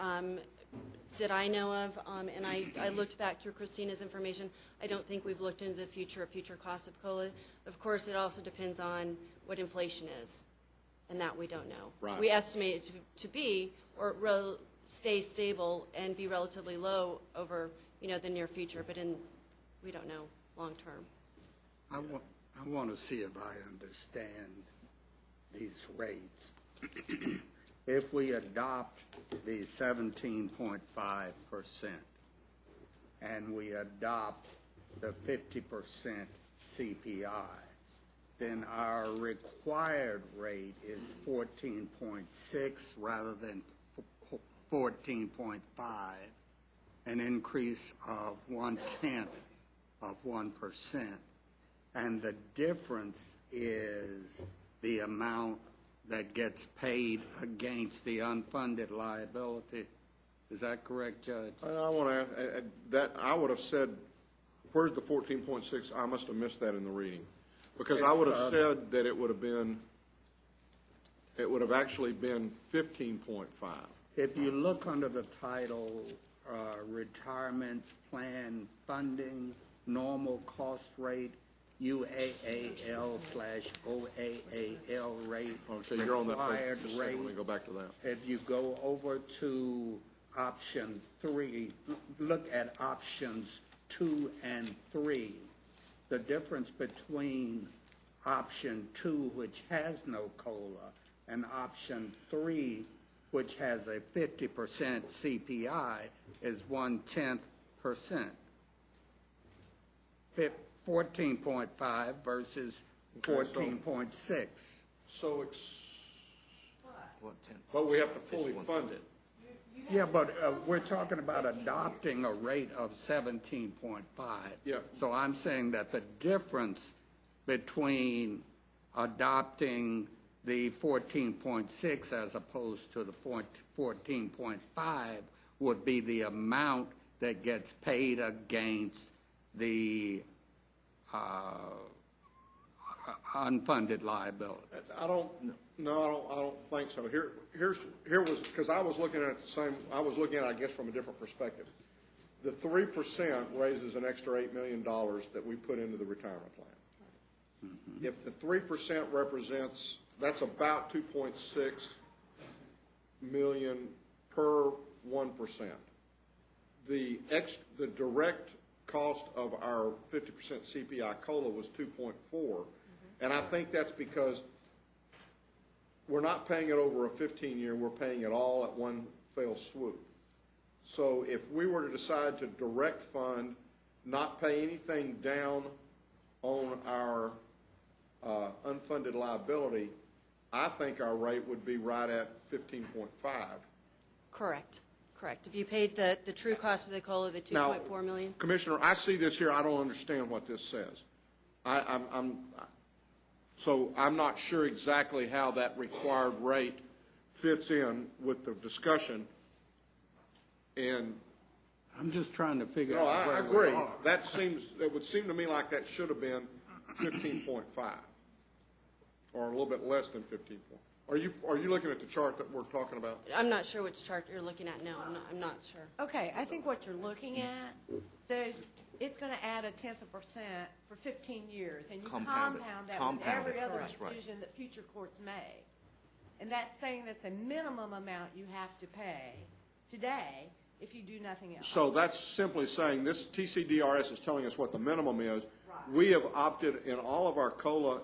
that I know of, and I looked back through Christina's information. I don't think we've looked into the future cost of COLA. Of course, it also depends on what inflation is, and that we don't know. Right. We estimate it to be, or stay stable and be relatively low over, the near future, but we don't know long-term. I want to see if I understand these rates. If we adopt the 17.5% and we adopt the 50% CPI, then our required rate is 14.6 rather than 14.5, an increase of 1/10 of 1%. And the difference is the amount that gets paid against the unfunded liability. Is that correct, Judge? I want to add that I would have said, where's the 14.6? I must have missed that in the reading, because I would have said that it would have actually been 15.5. If you look under the title, Retirement Plan Funding, Normal Cost Rate, UAAL/OAAL rate, Okay, you're on that page. required Just a second, rate. let me go back to that. If you go over to option 3, look at options 2 and 3, the difference between option 2, which has no COLA, and option 3, which has a 50% CPI, is 1/10%. 14.5 versus 14.6. So, What, 10? but we have to fully fund it. Yeah, but we're talking about adopting a rate of 17.5. Yeah. So I'm saying that the difference between adopting the 14.6 as opposed to the 14.5 would be the amount that gets paid against the unfunded liability. I don't think so. Here was, because I was looking at it I was looking at it, I guess, from a different perspective. The 3% raises an extra $8 million that we put into the retirement plan. Mm-hmm. If the 3% represents, that's about 2.6 million per 1%. The direct cost of our 50% CPI COLA was 2.4, and I think that's because we're not paying it over a 15-year, we're paying it all at one fell swoop. So if we were to decide to direct fund, not pay anything down on our unfunded liability, I think our rate would be right at 15.5. Correct. If you paid the true cost of the COLA, the $2.4 million. Commissioner, I see this here. I don't understand what this says. So I'm not sure exactly how that required rate fits in with the discussion. And I'm just trying to figure no, out where I we agree. are. It would seem to me like that should have been 15.5, or a little bit less than 15. Are you looking at the chart that we're talking about? I'm not sure which chart you're looking at. No, I'm not sure. Okay, I think what you're looking at, it's going to add 0.1% for 15 years, and you Compound it. compound that Compound with every it. other That's right. decision that future courts make. And that's saying that's a minimum amount you have to pay today if you do nothing else. So that's simply saying this TCDRS is telling us what the minimum is. Right. We have opted in all of our COLA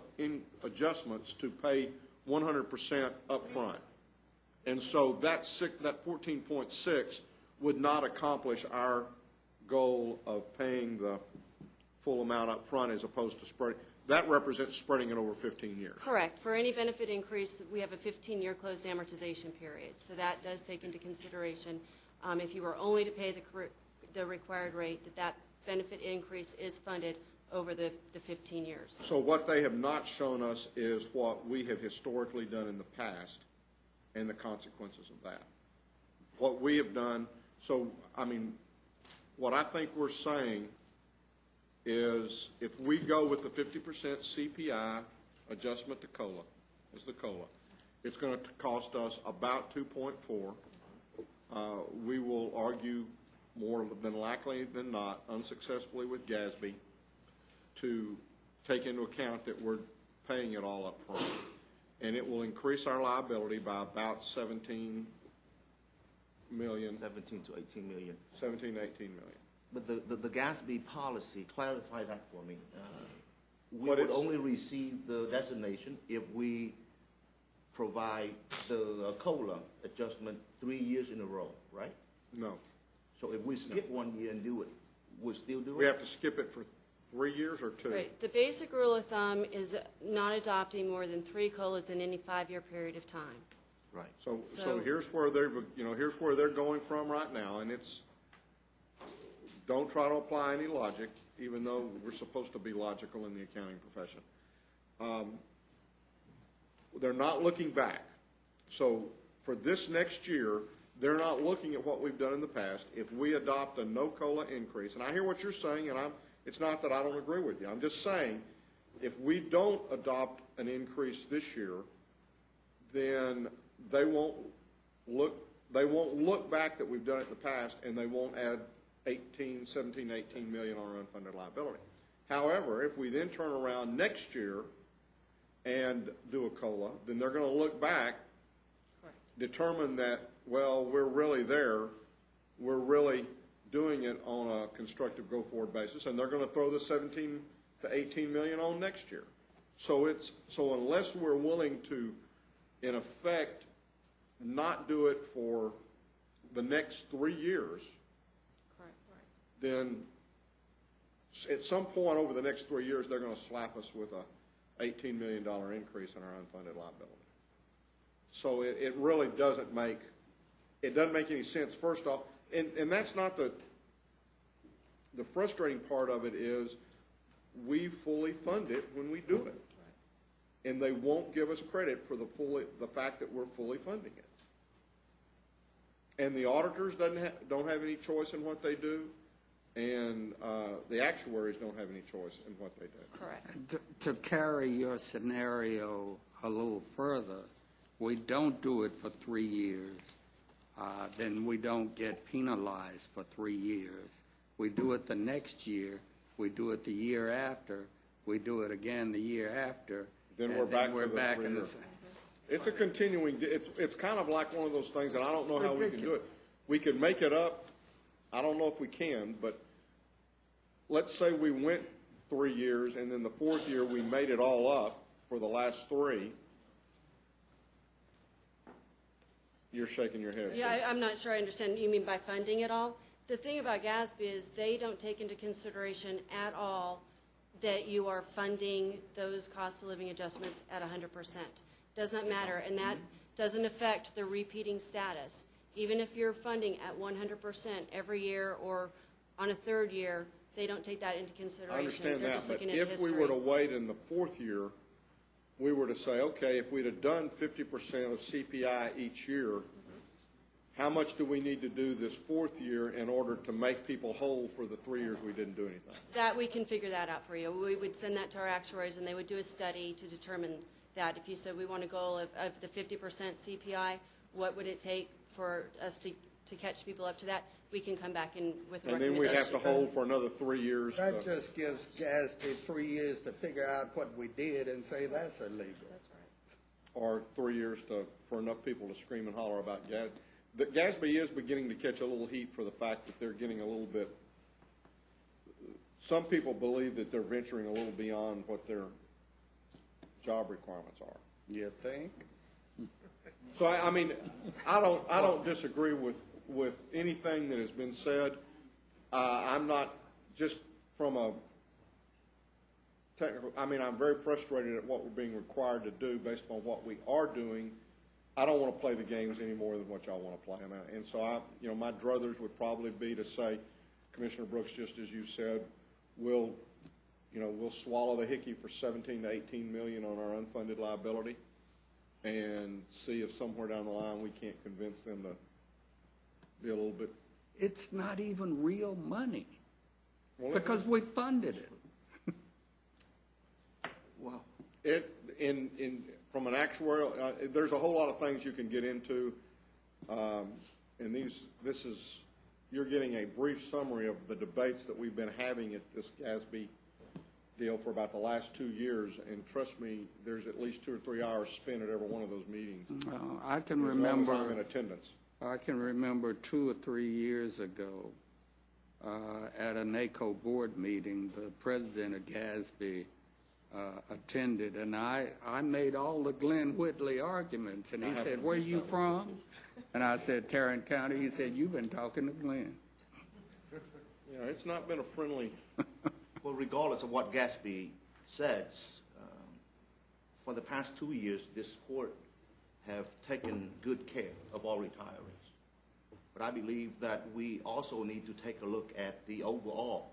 adjustments to pay 100% up front. And so that 14.6 would not accomplish our goal of paying the full amount up front as opposed to spreading. That represents spreading it over 15 years. Correct. For any benefit increase, we have a 15-year closed amortization period. So that does take into consideration if you were only to pay the required rate, that benefit increase is funded over the 15 years. So what they have not shown us is what we have historically done in the past and the consequences of that. What we have done, so, I mean, what I think we're saying is if we go with the 50% CPI adjustment to COLA, as the COLA, it's going to cost us about 2.4. We will argue more than likely than not, unsuccessfully with GASB, to take into account that we're paying it all up front. And it will increase our liability by about 17 million. 17 to 18 million. 17 to 18 million. But the GASB policy, clarify that for me. We But would it's- only receive the designation if we provide the COLA adjustment 3 years in a row, right? No. So if we skip 1 year and do it, we'll still do it? We have to skip it for 3 years or 2? Right. The basic rule of thumb is not adopting more than 3 COLAs in any 5-year period of time. Right. So here's where here's where they're going from right now, and it's, don't try to apply any logic, even though we're supposed to be logical in the accounting profession. They're not looking back. So for this next year, they're not looking at what we've done in the past. If we adopt a no COLA increase, and I hear what you're saying, and it's not that I don't agree with you. I'm just saying, if we don't adopt an increase this year, then they won't look back that we've done it in the past, and they won't add 17, 18 million on our unfunded liability. However, if we then turn around next year and do a COLA, then they're going to look back, determine that, well, we're really there, we're really doing it on a constructive go-forward basis, and they're going to throw the 17 to 18 million on next year. So unless we're willing to, in effect, not do it for the next 3 years, then at some point over the next 3 years, they're going to slap us with a $18 million increase in our unfunded liability. So it really doesn't make any sense, first off, and that's not the frustrating part of it is we fully fund it when we do it. And they won't give us credit for the fact that we're fully funding it. And the auditors don't have any choice in what they do, and the actuaries don't have any choice in what they do. Correct. To carry your scenario a little further, we don't do it for 3 years, then we don't get penalized for 3 years. We do it the next year, we do it the year after, we do it again the year after. Then we're back in the same. It's a continuing, it's kind of like one of those things, and I don't know how we can do it. We could make it up. I don't know if we can, but let's say we went 3 years, and then the 4th year we made it all up for the last 3. You're shaking your head. Yeah, I'm not sure I understand. You mean by funding it all? The thing about GASB is they don't take into consideration at all that you are funding those cost of living adjustments at 100%. Does not matter, and that doesn't affect the repeating status. Even if you're funding at 100% every year or on a 3rd year, they don't take that into consideration. I understand They're that, just but looking at if we history. were to wait in the 4th year, we were to say, okay, if we'd have done 50% of CPI each year, how much do we need to do this 4th year in order to make people whole for the 3 years we didn't do anything? That, we can figure that out for you. We would send that to our actuaries, and they would do a study to determine that. If you said we want a goal of the 50% CPI, what would it take for us to catch people up to that? We can come back in with a And then recommendation. we'd have to hold for another 3 years. That just gives GASB 3 years to figure out what we did and say that's illegal. Or 3 years for enough people to scream and holler about GASB. The GASB is beginning to catch a little heat for the fact that they're getting a little bit, some people believe that they're venturing a little beyond what their job requirements are. You think? So, I mean, I don't disagree with anything that has been said. I'm not, just from a technical, I mean, I'm very frustrated at what we're being required to do based on what we are doing. I don't want to play the games any more than what y'all want to play them. And so my druthers would probably be to say, Commissioner Brooks, just as you said, we'll swallow the hickey for 17 to 18 million on our unfunded liability and see if somewhere down the line we can't convince them to be a little bit. It's not even real money. Because we funded it. Well, From an actuarial, there's a whole lot of things you can get into, and you're getting a brief summary of the debates that we've been having at this GASB deal for about the last 2 years, and trust me, there's at least 2 or 3 hours spent at every one of those meetings. I can As long as remember. I'm in attendance. I can remember 2 or 3 years ago, at a NACO board meeting, the president of GASB attended, and I made all the Glenn Whitley arguments, and he said, "Where you from?" And I said, "Tarrant County." He said, "You've been talking to Glenn." Yeah, it's not been a friendly. well, regardless of what Gatsby says, for the past 2 years, this court have taken good care of our retirees. But I believe that we also need to take a look at the overall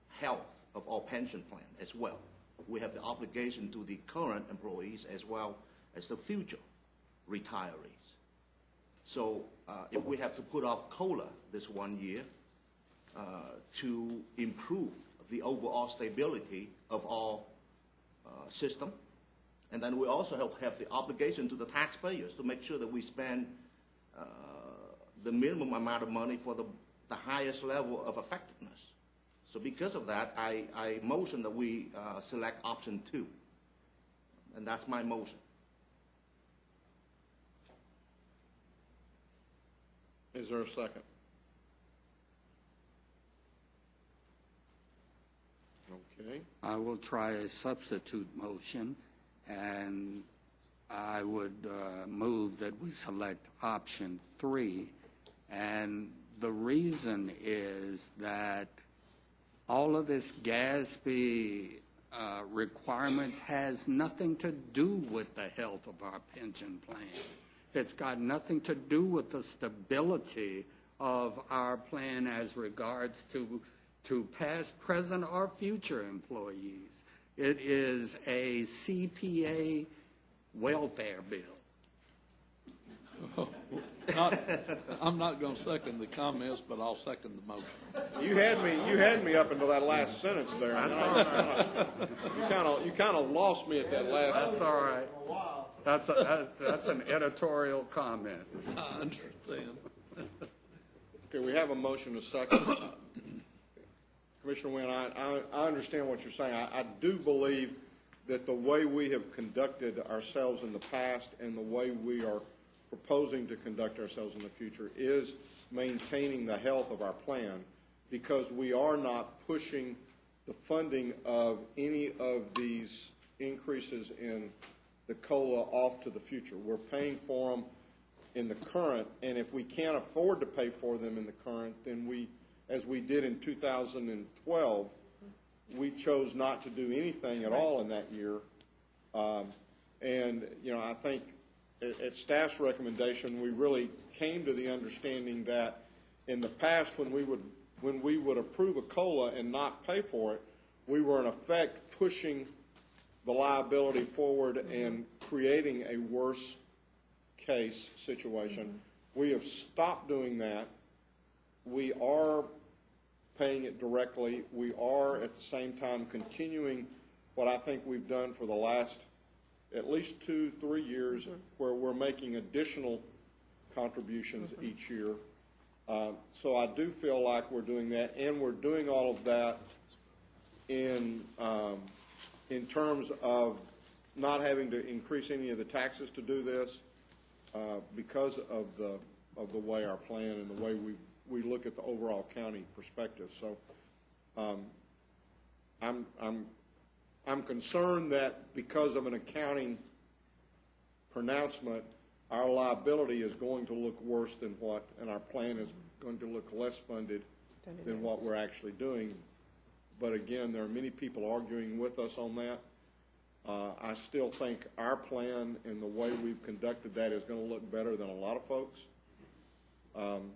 health of our pension plan as well. We have the obligation to the current employees as well as the future retirees. So if we have to put off COLA this 1 year to improve the overall stability of our system, and then we also have the obligation to the taxpayers to make sure that we spend the minimum amount of money for the highest level of effectiveness. So because of that, I motion that we select option 2. And that's my motion. Is there a second? Okay. I will try a substitute motion, and I would move that we select option 3. And the reason is that all of this GASB requirements has nothing to do with the health of our pension plan. It's got nothing to do with the stability of our plan as regards to past, present, or future employees. It is a CPA welfare bill. I'm not going to second the comments, but I'll second the motion. You had me up until that last sentence there. You kind of lost me at that last. That's all right. That's an editorial comment. I understand. Okay, we have a motion to second. Commissioner Wynn, I understand what you're saying. I do believe that the way we have conducted ourselves in the past and the way we are proposing to conduct ourselves in the future is maintaining the health of our plan, because we are not pushing the funding of any of these increases in the COLA off to the future. We're paying for them in the current, and if we can't afford to pay for them in the current, then we, as we did in 2012, we chose not to do anything at all in that year. And, I think at staff's recommendation, we really came to the understanding that in the past, when we would approve a COLA and not pay for it, we were in effect pushing the liability forward and creating a worse case situation. We have stopped doing that. We are paying it directly. We are at the same time continuing what I think we've done for the last at least 2-3 years, where we're making additional contributions each year. So I do feel like we're doing that, and we're doing all of that in terms of not having to increase any of the taxes to do this, because of the way our plan and the way we look at the overall county perspective. So I'm concerned that because of an accounting pronouncement, our liability is going to look worse than and our plan is going to look less funded than what we're actually doing. But again, there are many people arguing with us on that. I still think our plan and the way we've conducted that is going to look better than a lot of folks. And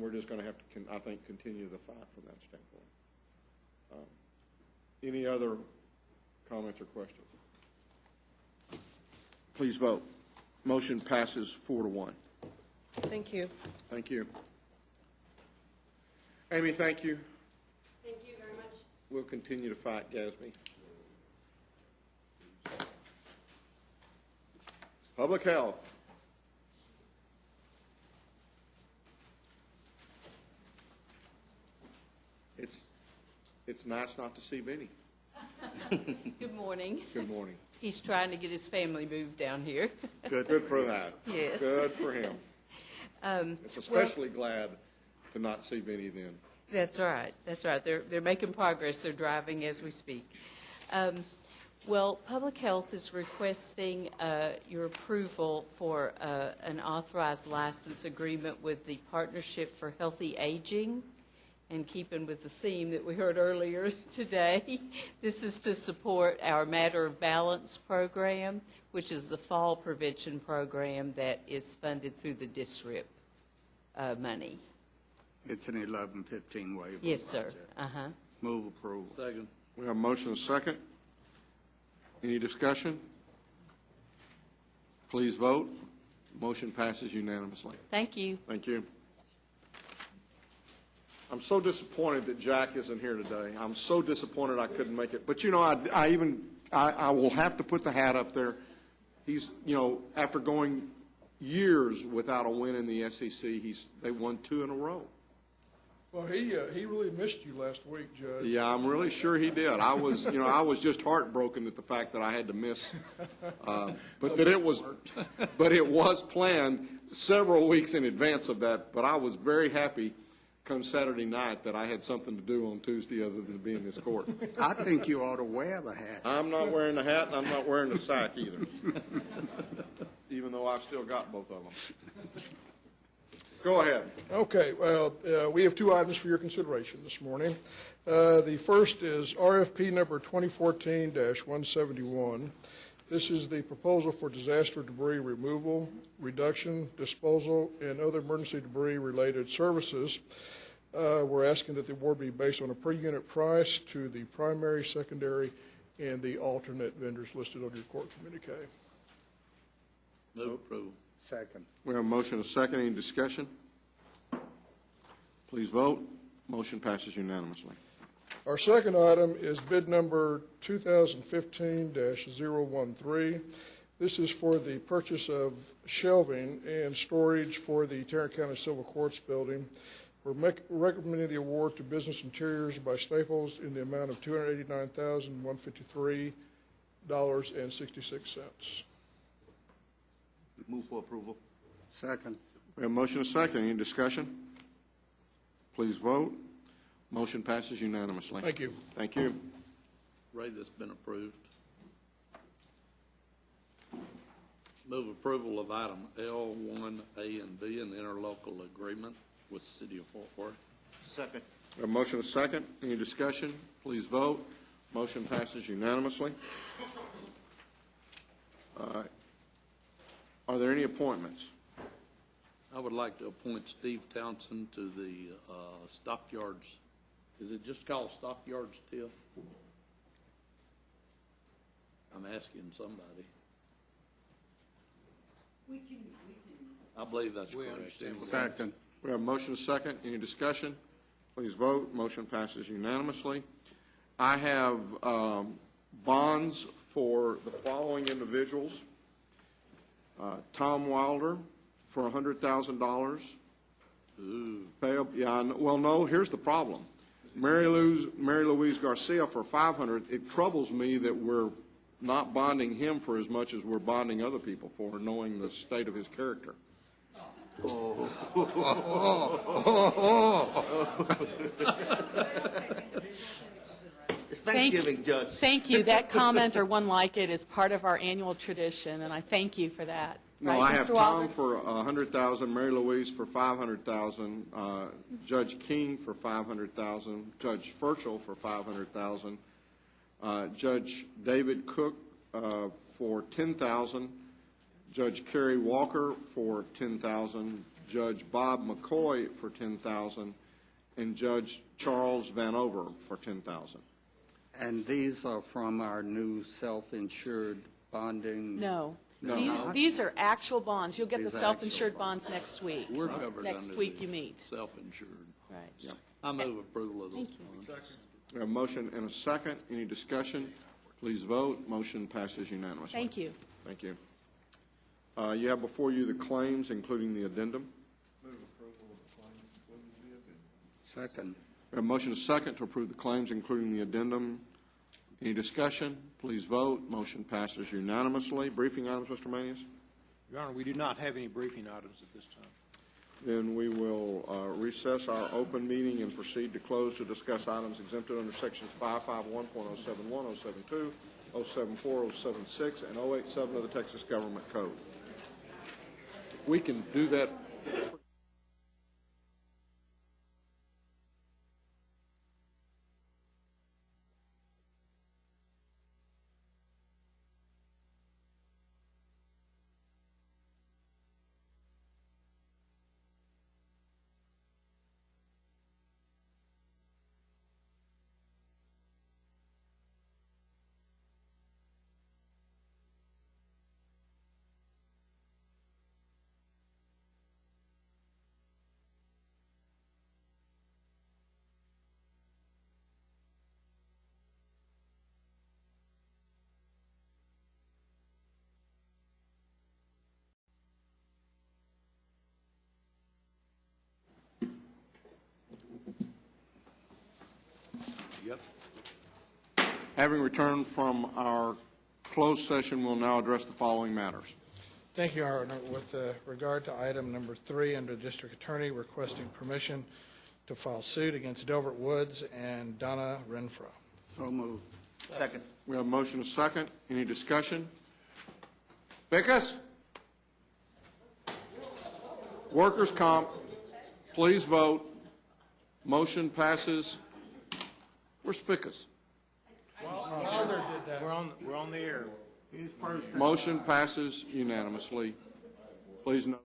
we're just going to have to, I think, continue the fight from that standpoint. Any other comments or questions? Please vote. Motion passes 4-1. Thank you. Thank you. Amy, thank you. We'll continue to fight, Gatsby. Public health. It's nice not to see Benny. Good morning. Good morning. He's trying to get his family moved down here. Good for that. Yes. Good for him. It's especially glad to not see Benny then. That's right. That's right. They're making progress. They're driving as we speak. Well, Public Health is requesting your approval for an authorized license agreement with the Partnership for Healthy Aging. And keeping with the theme that we heard earlier today, this is to support our Matter of Balance program, which is the fall prevention program that is funded through the DSRIP money. It's an 1115 waiver. Yes, sir. project. Move approval. Second. We have a motion and a second. Any discussion? Please vote. Motion passes unanimously. Thank you. Thank you. I'm so disappointed that Jack isn't here today. I'm so disappointed I couldn't make it. But, you know, I will have to put the hat up there. He's, you know, after going years without a win in the SEC, they won 2 in a row. Well, he really missed you last week, Judge. Yeah, I'm really sure he did. I was just heartbroken at the fact that I had to miss, but it was planned several weeks in advance of that. But I was very happy come Saturday night that I had something to do on Tuesday other than be in this court. I think you ought to wear the hat. I'm not wearing the hat, and I'm not wearing the sack either, even though I've still got both of them. Go ahead. Okay, well, we have 2 items for your consideration this morning. The first is RFP number 2014-171. This is the proposal for disaster debris removal, reduction, disposal, and other emergency debris-related services. We're asking that the award be based on a per-unit price to the primary, secondary, and the alternate vendors listed on your court communique. Move approval. Second. We have a motion and a second. Any discussion? Please vote. Motion passes unanimously. Our second item is bid number 2015-013. This is for the purchase of shelving and storage for the Tarrant County Civil Courts building. We're recommending the award to Business Interiors by Staples in the amount of $289,153.66. Move for approval. Second. We have a motion and a second. Any discussion? Please vote. Motion passes unanimously. Thank you. Thank you. Ray, that's been approved. Move approval of item L1, A, and B in the interlocal agreement with City of Fort Worth. Second. We have a motion and a second. Any discussion? Please vote. Motion passes unanimously. Are there any appointments? I would like to appoint Steve Townsend to the Stockyards. Is it just called Stockyards, Tiff? I'm asking somebody. I believe that's correct. Second. We have a motion and a second. Any discussion? Please vote. Motion passes unanimously. I have bonds for the following individuals. Tom Wilder for $100,000. Payable, yeah, well, no, here's the problem. Mary Louise Garcia for $500,000. It troubles me that we're not bonding him for as much as we're bonding other people for, knowing the state of his character. It's Thanksgiving, Judge. Thank you. That comment or one like it is part of our annual tradition, and I thank you for that. No, right, I Mr. have Wilder? Tom for $100,000, Mary Louise for $500,000, Judge King for $500,000, Judge Furchel for $500,000, Judge David Cook for $10,000, Judge Kerry Walker for $10,000, Judge Bob McCoy for $10,000, and Judge Charles Vanover for $10,000. And these are from our new self-insured bonding? No. No. These are actual bonds. You'll get the These self-insured bonds next week. We're covered Next under week the you meet. self-insured. Right. I move approval of those bonds. We have a motion and a second. Any discussion? Please vote. Motion passes unanimously. Thank you. Thank you. You have before you the claims, including the addendum. Move approval of the claims, including the addendum. Second. We have a motion and a second to approve the claims, including the addendum. Any discussion? Please vote. Motion passes unanimously. Briefing items, Mr. Manius? Your Honor, we do not have any briefing items at this time. Then we will recess our open meeting and proceed to close to discuss items exempted under sections 551.071, 072, 074, 076, and 087 of the Texas Government Code. If we can do that. Yep. Having returned from our closed session, we'll now address the following matters. Thank you, Your Honor. With regard to item number 3, under District Attorney requesting permission to file suit against Delbert Woods and Donna Renfro. So moved. Second. We have a motion and a second. Any discussion? Fickus? Workers' comp. Please vote. Motion passes. Where's Fickus? Father did that. We're on the air. Motion passes unanimously. Please note.